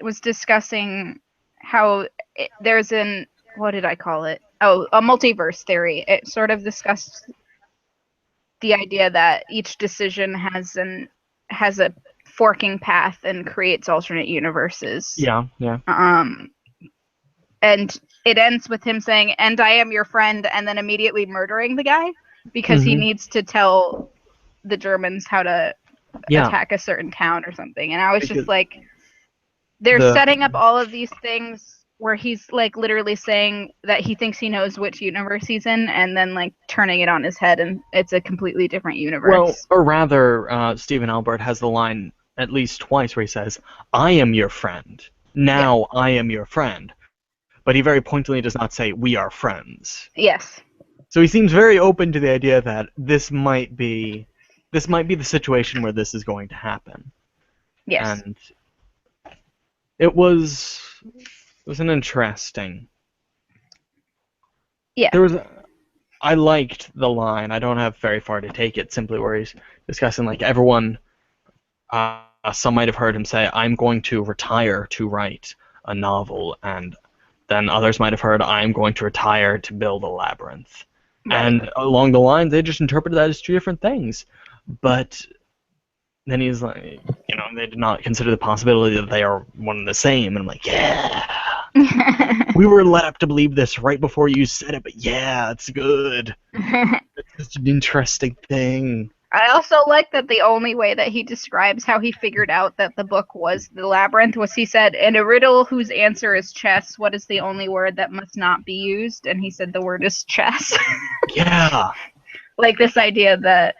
was discussing how there's what did I call it? Oh, a multiverse theory. It sort of discussed the idea that each decision has a forking path and creates alternate universes. Yeah. And it ends with him saying, "And I am your friend," and then immediately murdering the guy because he needs to tell the Germans how to attack a certain town or something. And I was just like, they're setting up all of these things where he's, like, literally saying that he thinks he knows which universe he's in, and then, like, turning it on his head, and it's a completely different universe. Well, or rather, Stephen Albert has the line at least twice where he says, I am your friend. Now I am your friend. But he very pointedly does not say, we are friends. Yes. So he seems very open to the idea that this might be the situation where this is going to happen. Yes. And it was an interesting. Yeah. I liked the line. I don't have very far to take it. Simply where he's discussing, like, everyone. Some might have heard him say, "I'm going to retire to write a novel," and then others might have heard, "I'm going to retire to build a labyrinth." Right. And along the lines, they just interpreted that as two different things. But then he's like, they did not consider the possibility that they are one and the same. And I'm like, yeah. We were led up to believe this right before you said it, but yeah, it's good. It's an interesting thing. I also like that the only way that he describes how he figured out that the book was the labyrinth was he said, in a riddle whose answer is chess, what is the only word that must not be used? And he said the word is chess. Yeah. Like, this idea that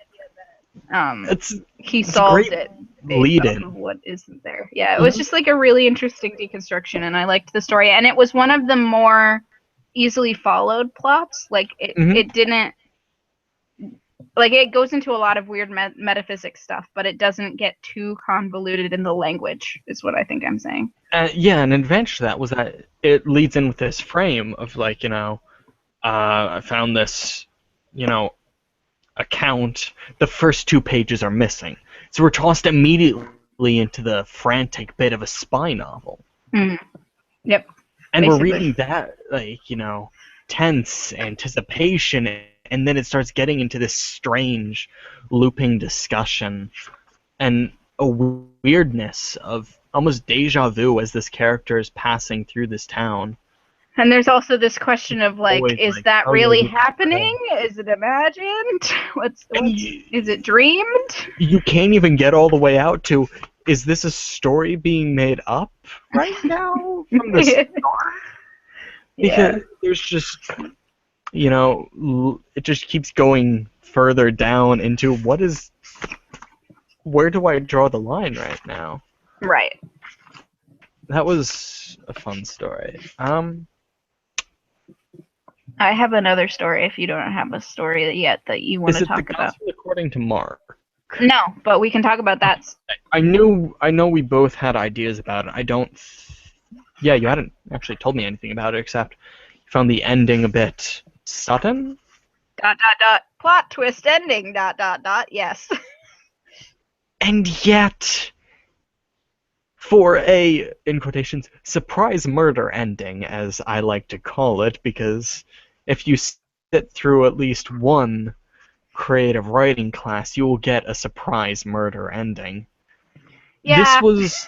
he solved it based off of what isn't there. Yeah, it was just, like, a really interesting deconstruction, and I liked the story. And it was one of the more easily followed plots. Like, it didn't... Like, it goes into a lot of weird metaphysics stuff, but it doesn't get too convoluted in the language, is what I think I'm saying. Yeah, and advantage to that was that it leads in with this frame of, like, I found this, account. The first 2 pages are missing. So we're tossed immediately into the frantic bit of a spy novel. Mm. Yep. And basically. We're reading that, like, tense anticipation, and then it starts getting into this strange looping discussion and a weirdness of almost deja vu as this character is passing through this town. And there's also this question of, like, is like, that really happening? Is it imagined? Is it dreamed? You can't even get all the way out to, is this a story being made up right now from the start? Because there's just, it just keeps going further down into where do I draw the line right now? Right. That was a fun story. I have another story if you don't have a story yet that you want to talk about. Is it the Gospel according to Mark? No, but we can talk about that. I know we both had ideas about it. Yeah, you hadn't actually told me anything about it except you found the ending a bit sudden? ... Plot twist ending ... Yes. And yet, for a, in quotations, surprise murder ending, as I like to call it, because if you sit through at least one creative writing class, you will get a surprise murder ending. Yeah. This was...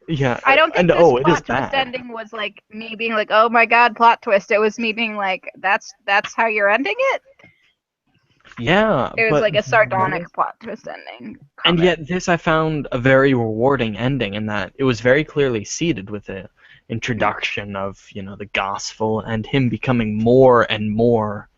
Yeah, I don't think this plot twist ending was, like, me being like, oh my god, plot twist. It was me being like, that's how you're ending it? Yeah. It was like a sardonic plot twist ending. And yet this I found a very rewarding ending in that it was very clearly seeded with it introduction of, the gospel and him becoming more and more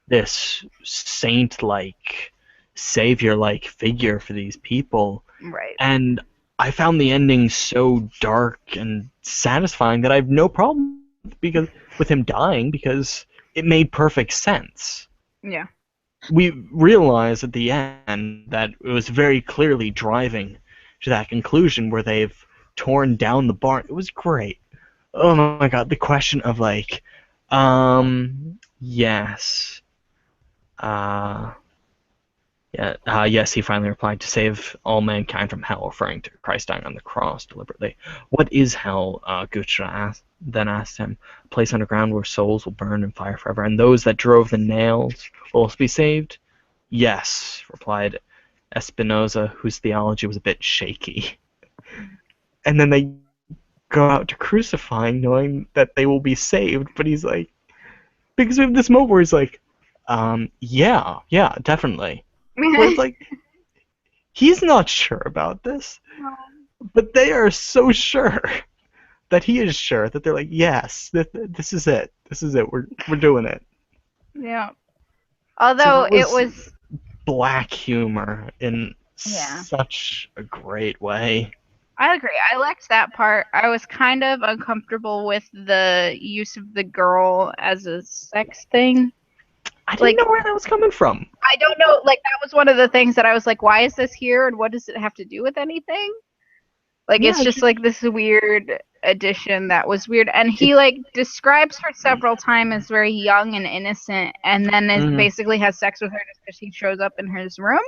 this saint-like, savior-like figure for these people. Right. And I found the ending so dark and satisfying that I have no problem with him dying, because it made perfect sense. Yeah. We realize at the end that it was very clearly driving to that conclusion where they've torn down the barn. It was great. Oh my god, the question of like, yes. Yes, he finally replied, to save all mankind from hell, referring to Christ dying on the cross deliberately. What is hell? Gutra then asked him. A place underground where souls will burn in fire forever, and those that drove the nails will also be saved? Yes, replied Espinoza, whose theology was a bit shaky. And then they go out to crucifying, knowing that they will be saved, but he's like, because we have this moment where he's like, yeah, definitely. Where it's like, he's not sure about this, but they are so sure that he is sure that they're like, yes, this is it. This is it. We're doing it. Yeah. Although it was black humor in such a great way. I agree. I liked that part. I was kind of uncomfortable with the use of the girl as a sex thing. I didn't know where that was coming from. I don't know. Like, that was one of the things that I was like, why is this here, and what does it have to do with anything? Like, it's just like this weird addition that was weird. And he like describes her several times as very young and innocent, and then basically has sex with her just because he shows up in his room.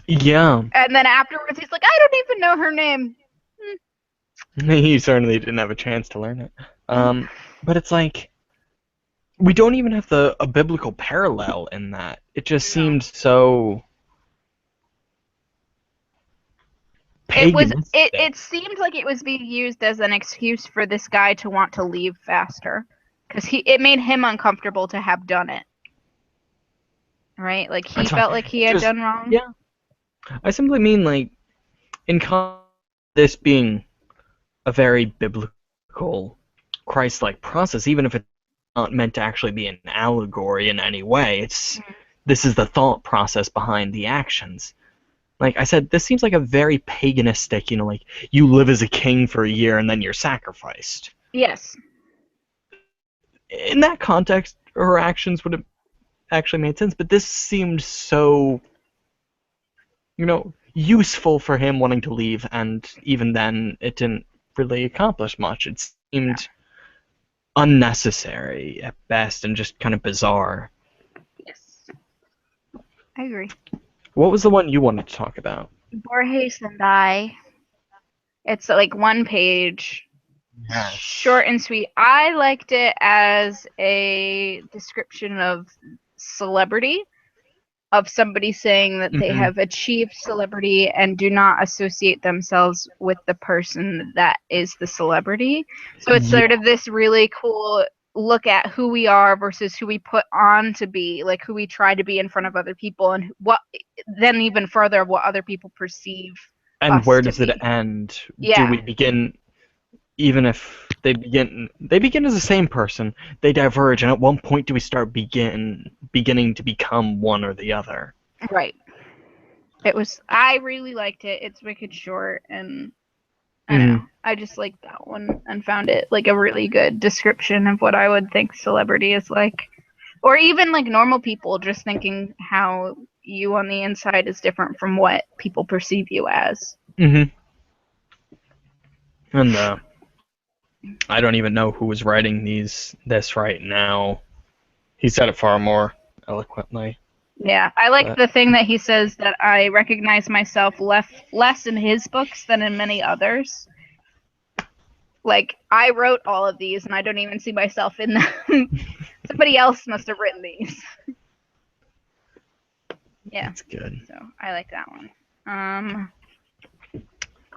Yeah. And then afterwards, he's like, I don't even know her name. He certainly didn't have a chance to learn it. But it's like, we don't even have a biblical parallel in that. It just seemed so paganistic. It seemed like it was being used as an excuse for this guy to want to leave faster, because it made him uncomfortable to have done it. Right? Like, he felt like he had done wrong. Yeah. I simply mean, like, in this being a very biblical, Christ-like process, even if it's not meant to actually be an allegory in any way, this is the thought process behind the actions. Like I said, this seems like a very paganistic, like, you live as a king for a year and then you're sacrificed. Yes. In that context, her actions would have actually made sense, but this seemed so, useful for him wanting to leave, and even then, it didn't really accomplish much. It seemed unnecessary at best and just kind of bizarre. Yes. I agree. What was the one you wanted to talk about? Borges and I. It's like one page. Yes. Short and sweet. I liked it as a description of celebrity, of somebody saying that they have achieved celebrity and do not associate themselves with the person that is the celebrity. So it's sort of this really cool look at who we are versus who we put on to be, like who we try to be in front of other people, and then even further what other people perceive. And where does it end? Yeah. Do we begin, even if they begin as the same person, they diverge, and at one point do we start beginning to become one or the other? Right. I really liked it. It's wicked short, and I don't know. I just liked that one and found it like a really good description of what I would think celebrity is like. Or even like normal people, just thinking how you on the inside is different from what people perceive you as. And I don't even know who was writing this right now. He said it far more eloquently. Yeah, I like the thing that he says, that I recognize myself less in his books than in many others. Like, I wrote all of these, and I don't even see myself in them. Somebody else must have written these. Yeah. That's good. So, I like that one.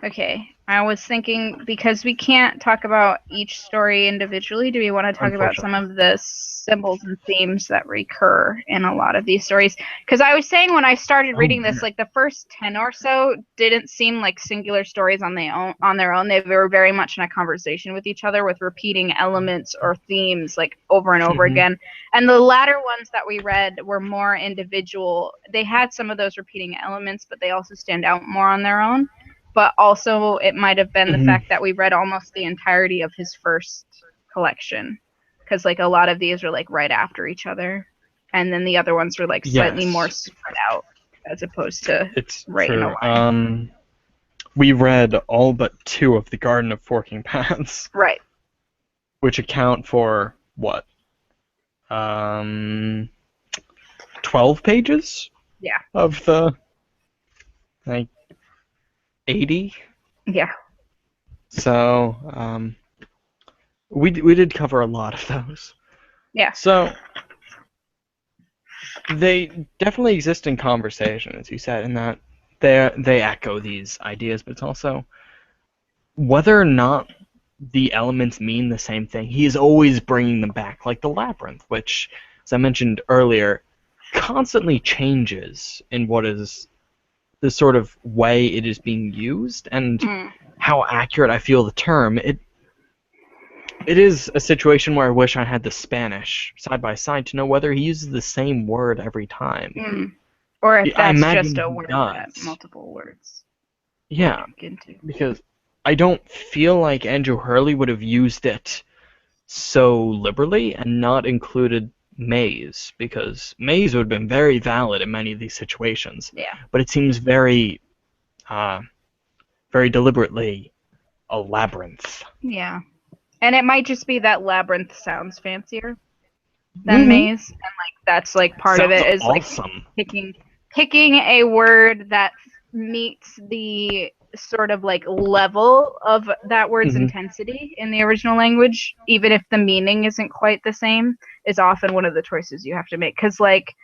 Okay, I was thinking, because we can't talk about each story individually, do we want to talk about some of the symbols and themes that recur in a lot of these stories? Because I was saying when I started reading this, like the first 10 or so didn't seem like singular stories on their own. They were very much in a conversation with each other with repeating elements or themes like over and over again. And the latter ones that we read were more individual. They had some of those repeating elements, but they also stand out more on their own. But also it might have been the fact that we read almost the entirety of his first collection, because like a lot of these are like right after each other, and then the other ones were like slightly more spread out as opposed to right in a line. We read all but 2 of the Garden of Forking Paths. Right. Which account for what? 12 pages? Yeah. Of the like 80? Yeah. So, we did cover a lot of those. Yeah. So, they definitely exist in conversation, as you said, in that they echo these ideas, but it's also whether or not the elements mean the same thing, he is always bringing them back, like the labyrinth, which, as I mentioned earlier, constantly changes in what is the sort of way it is being used and how accurate I feel the term. It is a situation where I wish I had the Spanish side by side to know whether he uses the same word every time. Or if that's just a word that multiple words. Yeah, because I don't feel like Andrew Hurley would have used it so liberally and not included maze, because maze would have been very valid in many of these situations. Yeah. But it seems very deliberately a labyrinth. Yeah. And it might just be that labyrinth sounds fancier than maze, and like that's like part of it is awesome. Like picking a word that meets the sort of like level of that word's intensity in the original language, even if the meaning isn't quite the same, is often one of the choices you have to make. Because like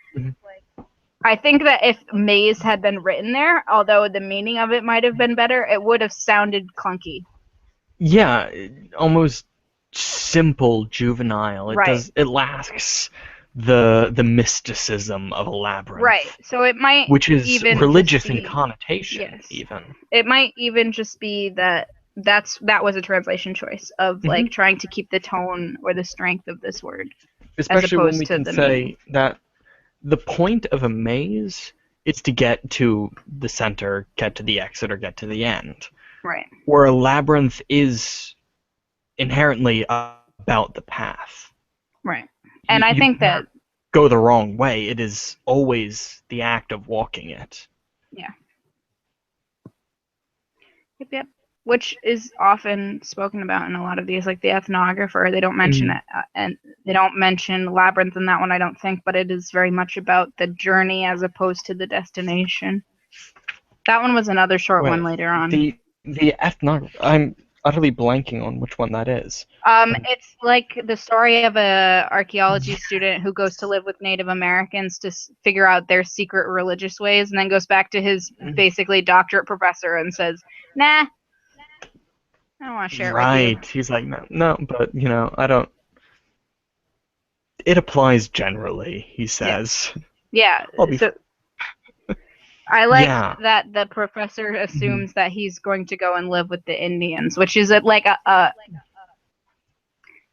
I think that if maze had been written there, although the meaning of it might have been better, it would have sounded clunky. Yeah, almost simple, juvenile. It lacks the mysticism of a labyrinth. Right. So it might, which is even religious in connotation. Yes. Even it might even just be that was a translation choice of like trying to keep the tone or the strength of this word, especially when we can say that the point of a maze is to get to the center, get to the exit, or get to the end. Right. Where a labyrinth is inherently about the path. Right. And I think that go the wrong way. It is always the act of walking it. Yeah. Yep. Which is often spoken about in a lot of these, like the ethnographer. They don't mention it, and they don't mention labyrinth in that one, I don't think, but it is very much about the journey as opposed to the destination. That one was another short one later on. The ethnographer. I'm utterly blanking on which one that is. It's like the story of a archaeology student who goes to live with Native Americans to figure out their secret religious ways, and then goes back to his basically doctorate professor and says, "Nah, I don't want to share it with you." Right. He's like, no, but I don't. It applies generally, he says. Yeah. So I like that the professor assumes that he's going to go and live with the Indians, which is like I don't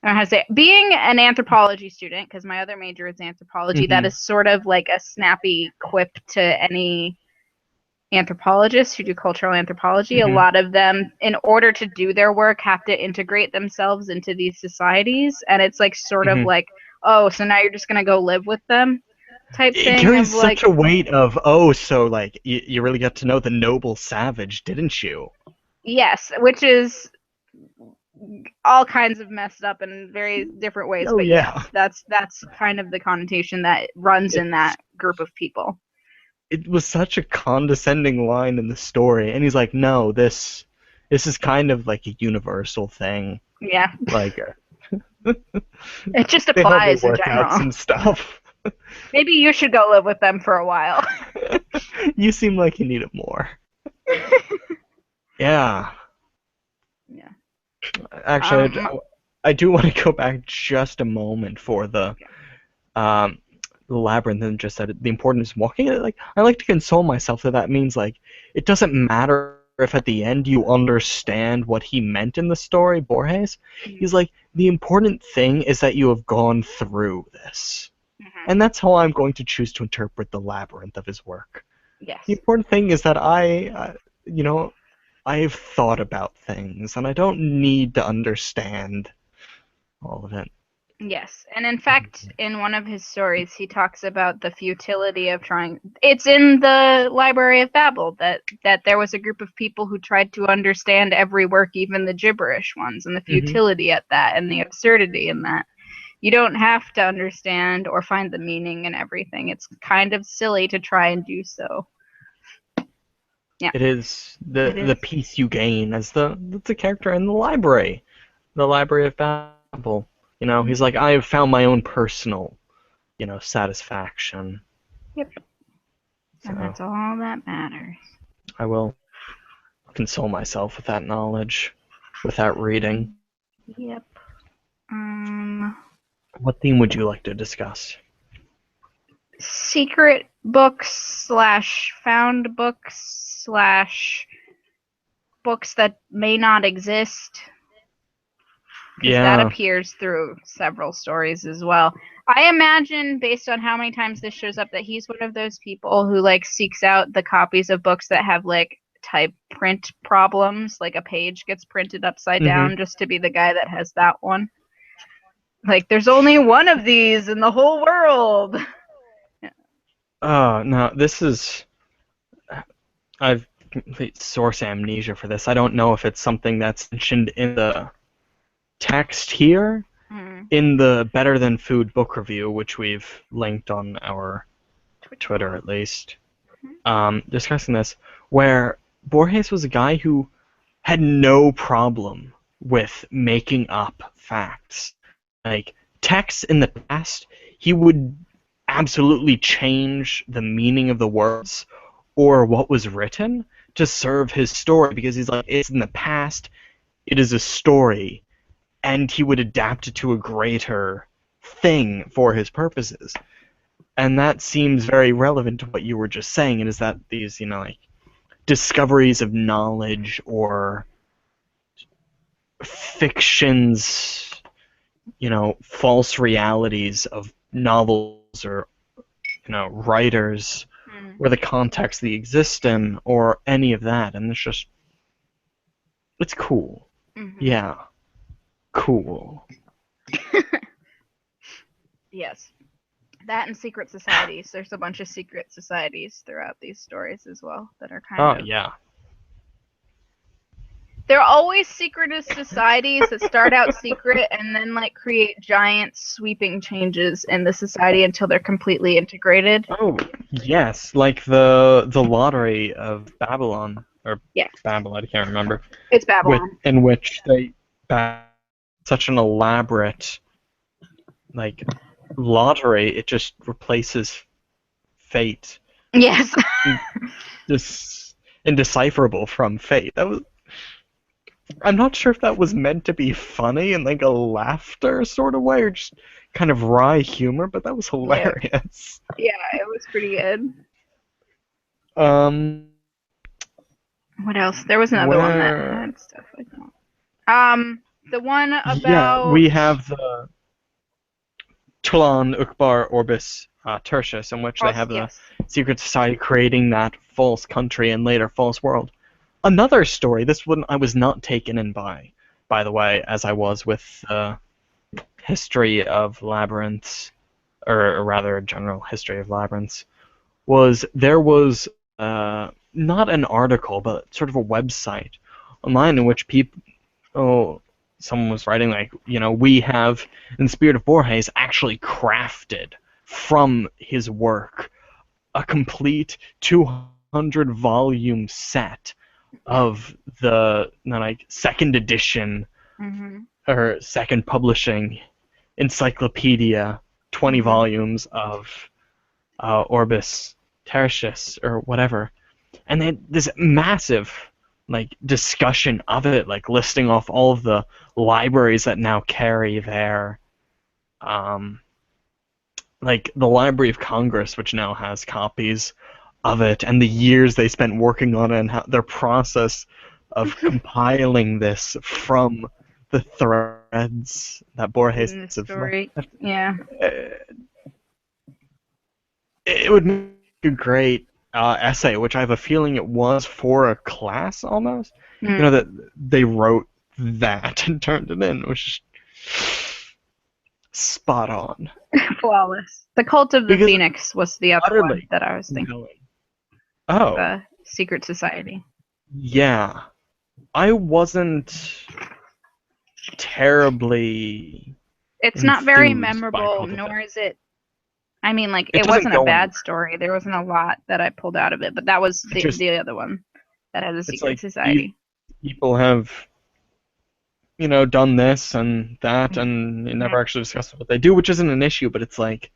know how to say it. Being an anthropology student, because my other major is anthropology, that is sort of like a snappy quip to any anthropologists who do cultural anthropology. A lot of them, in order to do their work, have to integrate themselves into these societies, and it's like sort of like, oh, so now you're just going to go live with them type thing. It carries such a weight of, so like you really got to know the noble savage, didn't you? Yes, which is all kinds of messed up in very different ways. But that's kind of the connotation that runs in that group of people. It was such a condescending line in the story, and he's like, no, this is kind of like a universal thing. Yeah. Like it just applies in general. Out some stuff. Maybe you should go live with them for a while. You seem like you need it more. Yeah. Yeah. Actually, Um, I do want to go back just a moment for um, the labyrinth and just that the importance of walking it. Like, I like to console myself that means like it doesn't matter if at the end you understand what he meant in the story, Borges. He's like, the important thing is that you have gone through this. And that's how I'm going to choose to interpret the labyrinth of his work. The yes. important thing is that you know, I've thought about things, and I don't need to understand all of it. Yes. And in fact, in one of his stories, he talks about the futility of trying. It's in the Library of Babel that there was a group of people who tried to understand every work, even the gibberish ones, and the Hmm. futility at that and the absurdity in that. You don't have to understand or find the meaning in everything. It's kind of silly to try and do so. Yeah, It is it the is. peace you gain as the character in the Library of Babel. You know, he's like, I have found my own personal, satisfaction. Yep. And So that's all that matters. I will console myself with that knowledge, with that reading. Yep. Um, What theme would you like to discuss? secret books slash found books slash books that may not exist, because that Yeah. appears through several stories as well. I imagine, based on how many times this shows up, that he's one of those people who like seeks out the copies of books that have like type print problems, like a page gets printed upside Hmm. down, just to be the guy that has that one. Like, there's only one of these in the whole world. Oh, no, this is. I've complete source amnesia for this. I don't know if it's something that's mentioned in the text here, Mm. in the Better Than Food book review, which we've linked on our Twitter at least, discussing this, where Borges was a guy who had no problem with making up facts. Like, texts in the past, he would absolutely change the meaning of the words or what was written to serve his story because he's like, it's in the past, it is a story, and he would adapt it to a greater thing for his purposes. And that seems very relevant to what you were just saying, and is that these, like discoveries of knowledge or fictions, false realities of novels or, writers, Mm. or the context they exist in, or any of that. And it's cool. Mm-hmm. Yeah, cool. Yes. That and secret societies. There's a bunch of secret societies throughout these stories as well that are kind Oh, of. yeah. They're always secretive societies that start out secret and then like create giant sweeping changes in the society until they're completely integrated. Oh, yes, like the lottery of Babylon, or Yeah, Babylon, I can't remember, it's Babylon. in which they such an elaborate like lottery, it just replaces fate, Yes. just indecipherable from fate. I'm not sure if that was meant to be funny in like a laughter sort of way or just kind of wry humor, but that was Yeah. hilarious. Yeah, it was pretty good. Um, What else? There was another one that where had stuff like that. The one Yeah, about. we have the Tulan Ukbar Orbis Tertius, in which Oh, they have the yes. secret society creating that false country and later false world. Another story. This one I was not taken in by the way, as I was with history of labyrinths, or rather, general history of labyrinths. There was not an article, but sort of a website online in which someone was writing like, we have, in the spirit of Borges, actually crafted from his work a complete 200 volume set of the second edition Mm-hmm. or second publishing encyclopedia, 20 Mm-hmm. volumes of Orbis Tertius or whatever, and they had this massive like discussion of it, like listing off all of the libraries that now carry their like the Library of Congress, which now has copies of it, and the years they spent working on it, and how, their process of compiling this from the threads that Borges In this have left. story, yeah. It would make a great essay, which I have a feeling it was for a class almost. You know, that they wrote that and turned it in, which is spot on. Flawless. The Cult of the Because Phoenix was the other one utterly that I was thinking. compelling. Oh, The Secret Society. yeah. I wasn't terribly It's not very enthused by memorable, Cult of nor Death. is it. I mean, like, It it doesn't wasn't a go bad anywhere. story. There wasn't a lot that I pulled out of it, but that was the other one that had the It's Secret like Society. people have, you know, done this and that, and they never actually discuss what they do, which isn't an issue, but it's like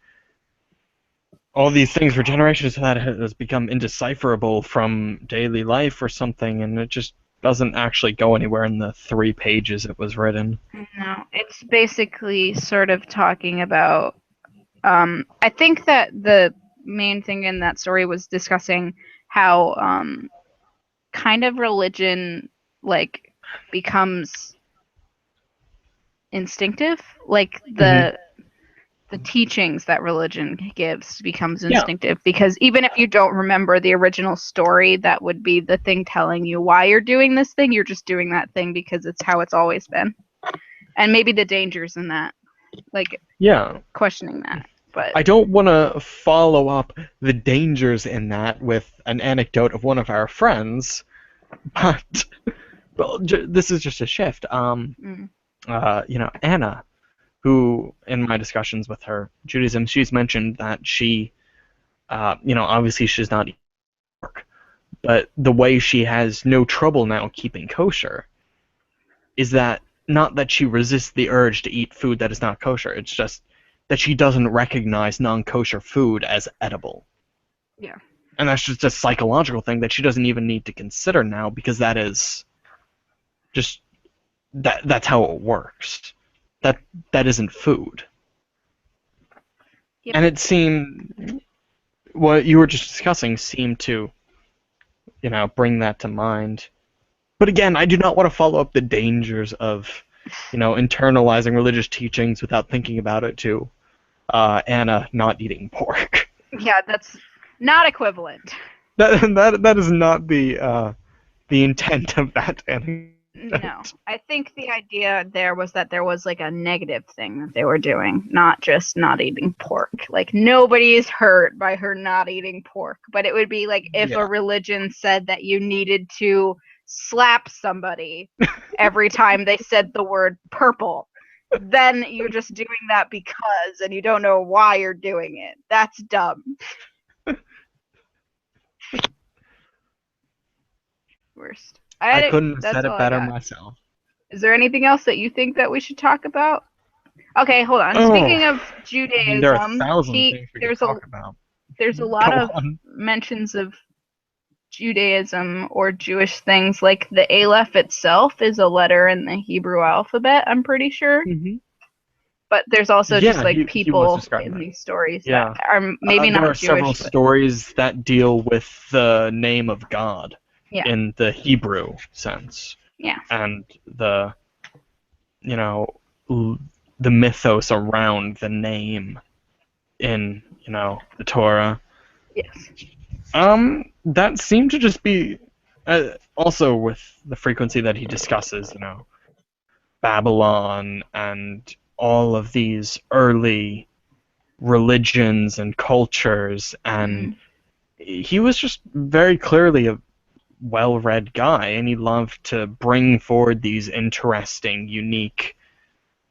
all these things for generations that has become indecipherable from daily life or something, and it just doesn't actually go anywhere in the 3 pages it was written. No, it's basically sort of talking about. I think that the main thing in that story was discussing how kind of religion like becomes instinctive, like the teachings that religion gives becomes instinctive, because even if you don't remember the original story, that would be the thing telling you why you're doing this thing. You're just doing that thing because it's how it's always been, and maybe the dangers in that, like questioning that. But I don't want to follow up the dangers in that with an anecdote of one of our friends, but well, this is just a shift. You know, Anna, who in my discussions with her Judaism, she's mentioned that she, you know, obviously she's not eating pork, but the way she has no trouble now keeping kosher is that not that she resists the urge to eat food that is not kosher. It's just that she doesn't recognize non-kosher food as edible. yeah. And that's just a psychological thing that she doesn't even need to consider now, because that is just that's how it works. That isn't food. Yep. And it seemed what you were just discussing seemed to, you know, bring that to mind. But again, I do not want to follow up the dangers of, you know, internalizing religious teachings without thinking about it to Anna not eating pork. Yeah, that's not equivalent. That is not the intent of that anecdote. No, I think the idea there was that there was like a negative thing that they were doing, not just not eating pork. Like nobody's hurt by her not eating pork, but it would be like if a religion said that you needed to slap somebody every time they said the word purple. Then you're just doing that because, and you don't know why you're doing it. That's dumb. Worst. I couldn't have That's said all it I better got. myself. Is there anything else that you think that we should talk about? Okay, hold on. Speaking of Judaism, I mean, there are 1,000 things we could talk about. There's a lot Go of on. mentions of Judaism or Jewish things, like the Aleph itself is a letter in the Hebrew alphabet, I'm pretty sure. But there's also just like people in these stories that are maybe not there are Jewish. Several stories that deal with the name of God in the Hebrew sense. Yeah. And the, you know, the mythos around the name in, you know, the Torah. Yes. That seemed to just be also with the frequency that he discusses, you know, Babylon and all of these early religions and cultures, and he was just very clearly a well-read guy, and he loved to bring forward these interesting, unique,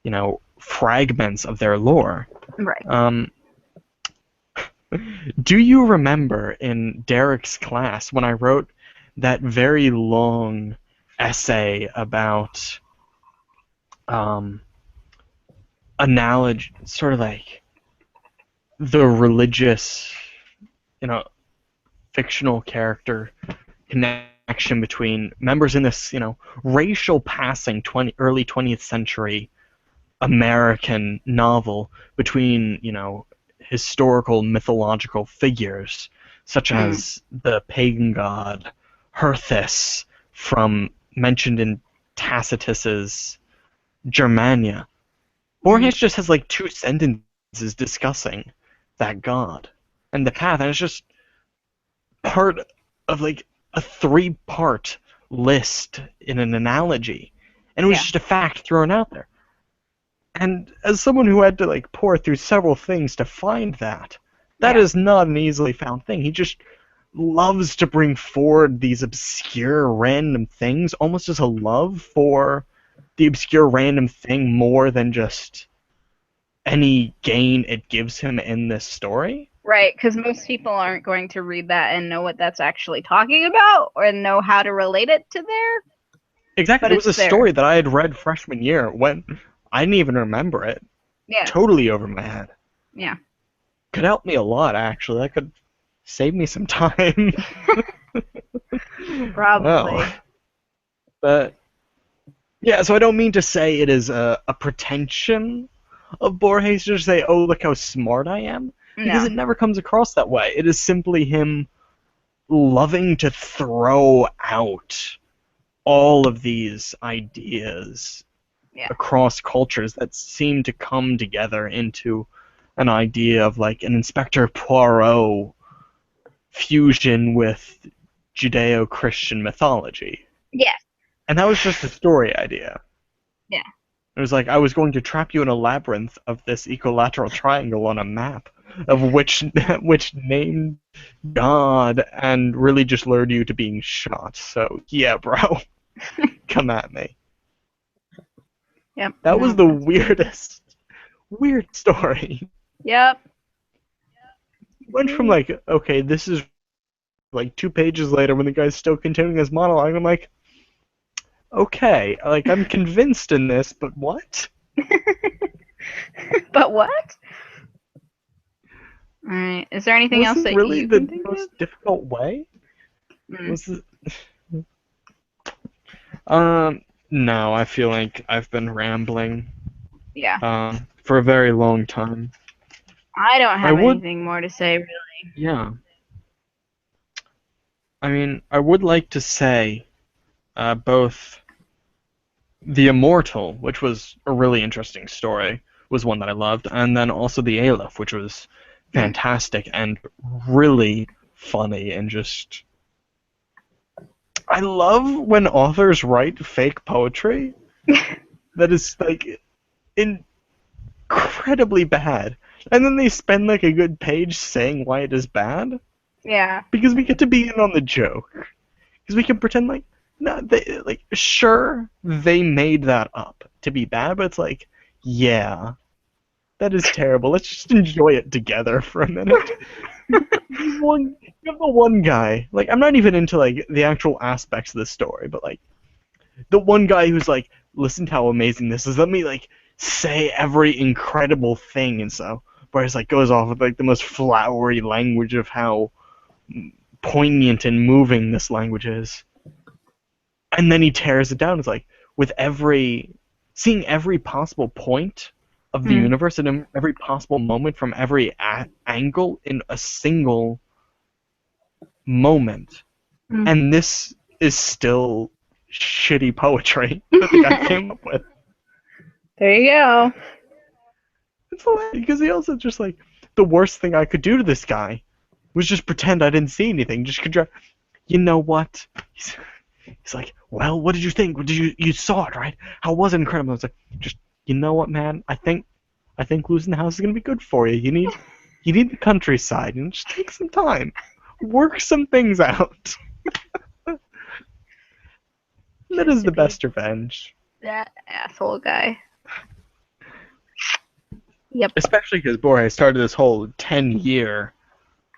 you know, fragments of their lore. Right. Do you remember in Derek's class when I wrote that very long essay about analogy, sort of like the religious, you know, fictional character connected action between members in this, racial passing early 20th century American novel between, historical mythological figures such as the pagan god Herthus mentioned in Tacitus's Germania. Borges just has like 2 sentences discussing that god and the path, and it's just part of like a 3-part list in an analogy, and it was just a fact thrown out there. And as someone who had to like pour through several things to find that is not an easily found thing. He just loves to bring forward these obscure random things, almost as a love for the obscure random thing more than just any gain it gives him in this story. Right, because most people aren't going to read that and know what that's actually talking about or know how to relate it to there. Exactly. But it was a story that I had read freshman year when I didn't even remember it. Yeah. Totally over my head. Yeah. Could help me a lot, actually. That could save me some time. Probably. Well, but yeah, so I don't mean to say it is a pretension of Borges to just say, oh, look how smart I am. Because it never comes across that way. It is simply him loving to throw out all of these ideas across cultures that seem to come together into an idea of like an Inspector Poirot fusion with Judeo-Christian mythology. Yeah. And that was just a story idea. Yeah. It was like, I was going to trap you in a labyrinth of this equilateral triangle on a map of which named God and really just lured you to being shot. So, yeah, bro. Come at me. Yep. That was the weird story. Yep. Went from like, okay, this is like 2 pages later when the guy's still continuing his monologue, I'm like, okay, like I'm convinced in this, but what? But what? Alright, is there anything else that really you the can think most difficult way? Was it... no, I feel like I've been rambling. Yeah. For a very long time. I don't have anything more to say, really. Yeah. I mean, I would like to say both The Immortal, which was a really interesting story, was one that I loved, and then also The Aleph, which was fantastic and really funny and just... I love when authors write fake poetry that is, like, incredibly bad, and then they spend, like, a good page saying why it is bad. Yeah. Because we get to be in on the joke. Because we can pretend like, no, sure, they made that up to be bad, but it's like, yeah, that is terrible. Let's just enjoy it together for a minute. You have the one guy, like, I'm not even into, like, the actual aspects of the story, but, like, the one guy who's like, listen to how amazing this is, let me, like, say every incredible thing and so, where it's like, goes off with, like, the most flowery language of how poignant and moving this language is. And then he tears it down. It's like, with seeing every possible point of the universe and every possible moment from every angle in a single moment. And this is still shitty poetry that the guy came up with. There you go. It's hilarious because he also just like, the worst thing I could do to this guy was just pretend I didn't see anything. Just you know what? He's like, well, what did you think? You saw it, right? How was it incredible? I was like, just, you know what, man? I think losing the house is gonna be good for you. You need the countryside, and just take some time, work some things out. That is the best revenge. That asshole guy. Yep. Especially because Borges started this whole 10-year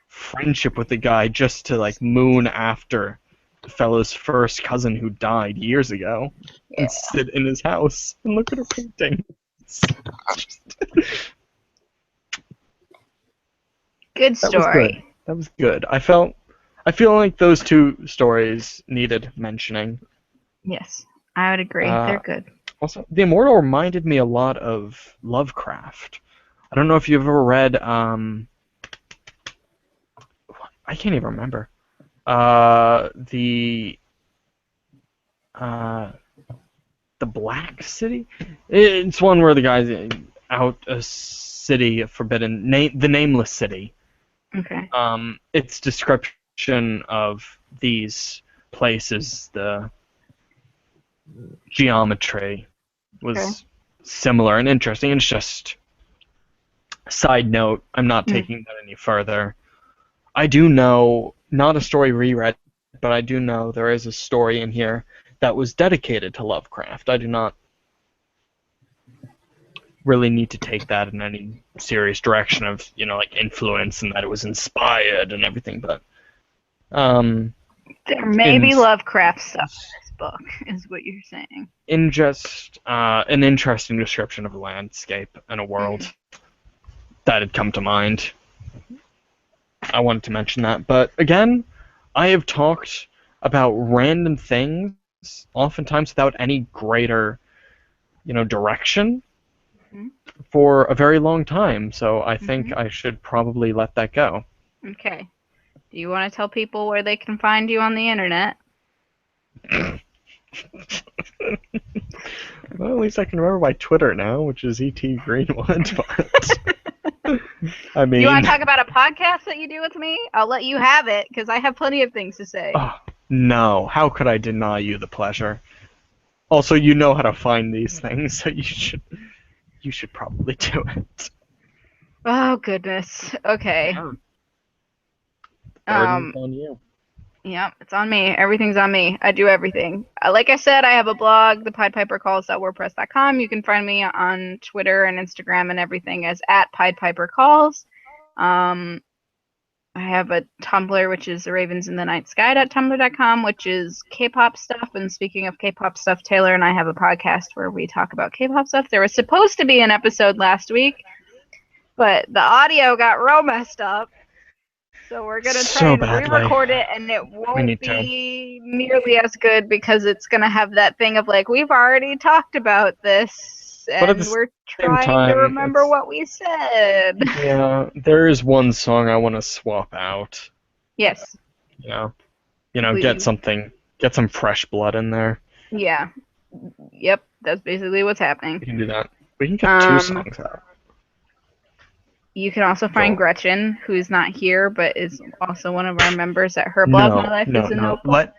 friendship with the guy just to like moon after the fellow's first cousin who died years ago and sit in his house and look at her painting. Good story. That was good. I felt I feel like those two stories needed mentioning. Yes, I would agree. They're good. Also, The Immortal reminded me a lot of Lovecraft. I don't know if you've ever read, I can't even remember. Uh, the Black City? It's one where the guy's out a city, the Nameless City. Okay. Its description of these places, the geometry was similar and interesting. It's just side note. I'm not taking that any further. I do know, not a story reread, but I do know there is a story in here that was dedicated to Lovecraft. I do not really need to take that in any serious direction of, like influence and that it was inspired and everything, but there may be Lovecraft stuff in this book, is what you're saying. In just an interesting description of a landscape and a world that had come to mind. I wanted to mention that, but again, I have talked about random things, oftentimes without any greater, direction, for a very long time. So I think I should probably let that go. Okay. Do you want to tell people where they can find you on the internet? Well, at least I can remember my Twitter now, which is @Greenwood. But I mean, you want to talk about a podcast that you do with me? I'll let you have it because I have plenty of things to say. Oh, no, how could I deny you the pleasure? Also, you know how to find these things, so you should probably do it. Oh goodness. Okay. Yeah. Burden's on you. Yeah, it's on me. Everything's on me. I do everything. Like I said, I have a blog, the piedpipercalls.wordpress.com. You can find me on Twitter and Instagram and everything as @piedpipercalls. I have a Tumblr, which is theravensinthenight.tumblr.com, which is K-pop stuff. And speaking of K-pop stuff, Taylor and I have a podcast where we talk about K-pop stuff. There was supposed to be an episode last week, but the audio got real messed up. So we're going to try and re-record it, and it won't be nearly as good because it's going to have that thing of like, we've already talked about this, and we're trying to remember what we said. Yeah, there is one song I want to swap out. Yes. Get some fresh blood in there. Yeah. Yep, that's basically what's happening. We can do that. We can get 2 songs out. You can also find Gretchen, who's not here, but is also one of our members at her blog. My Life is a Notebook.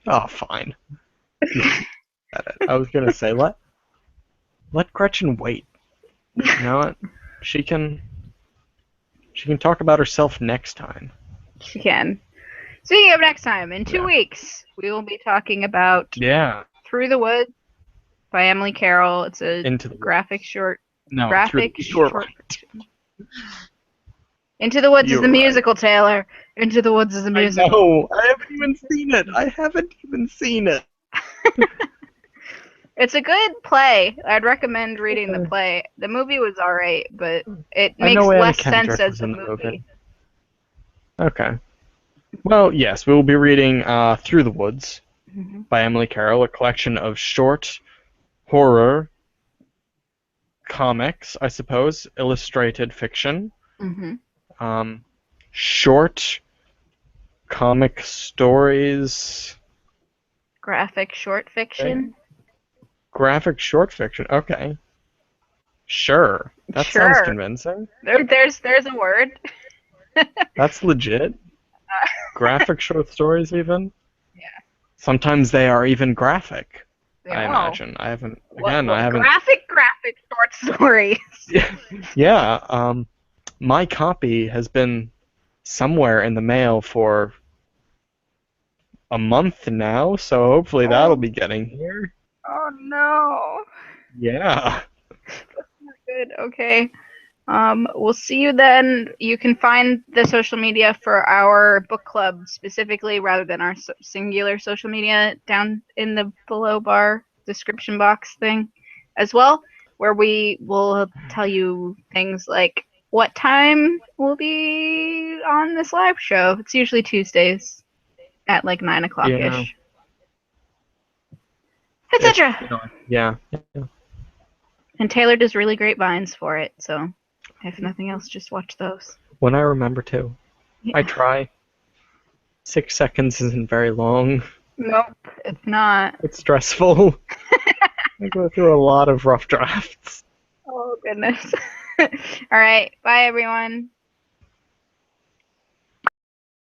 Oh, fine. I was gonna say let Gretchen wait. You know what? She can talk about herself next time. She can. Speaking of next time, in 2 weeks, we will be talking about Through the Woods by Emily Carroll. It's a graphic short. No, graphic short. Into the Woods is the musical, Taylor. Into the Woods is the musical. No, I haven't even seen it. It's a good play. I'd recommend reading the play. The movie was alright, but it makes less sense as a movie. Okay. Well, yes, we will be reading Through the Woods by Emily Carroll, a collection of short horror comics, I suppose, illustrated fiction, short comic stories, graphic short fiction. Graphic short fiction. Okay. Sure. That sounds convincing. There's a word. That's legit. Graphic short stories, even. Yeah. Sometimes they are even graphic. I imagine. I haven't. Graphic short stories. Yeah. My copy has been somewhere in the mail for a month now, so hopefully that'll be getting here. Oh no. Yeah. That's not good. Okay. We'll see you then. You can find the social media for our book club specifically, rather than our singular social media, down in the below bar description box thing as well, where we will tell you things like what time we'll be on this live show. It's usually Tuesdays at like 9 o'clock-ish. Etc. Yeah. And Taylor does really great vines for it, so if nothing else, just watch those. When I remember to. Yeah. I try. 6 seconds isn't very long. Nope, it's not. It's stressful. I go through a lot of rough drafts. Oh, goodness. All right. Bye, everyone.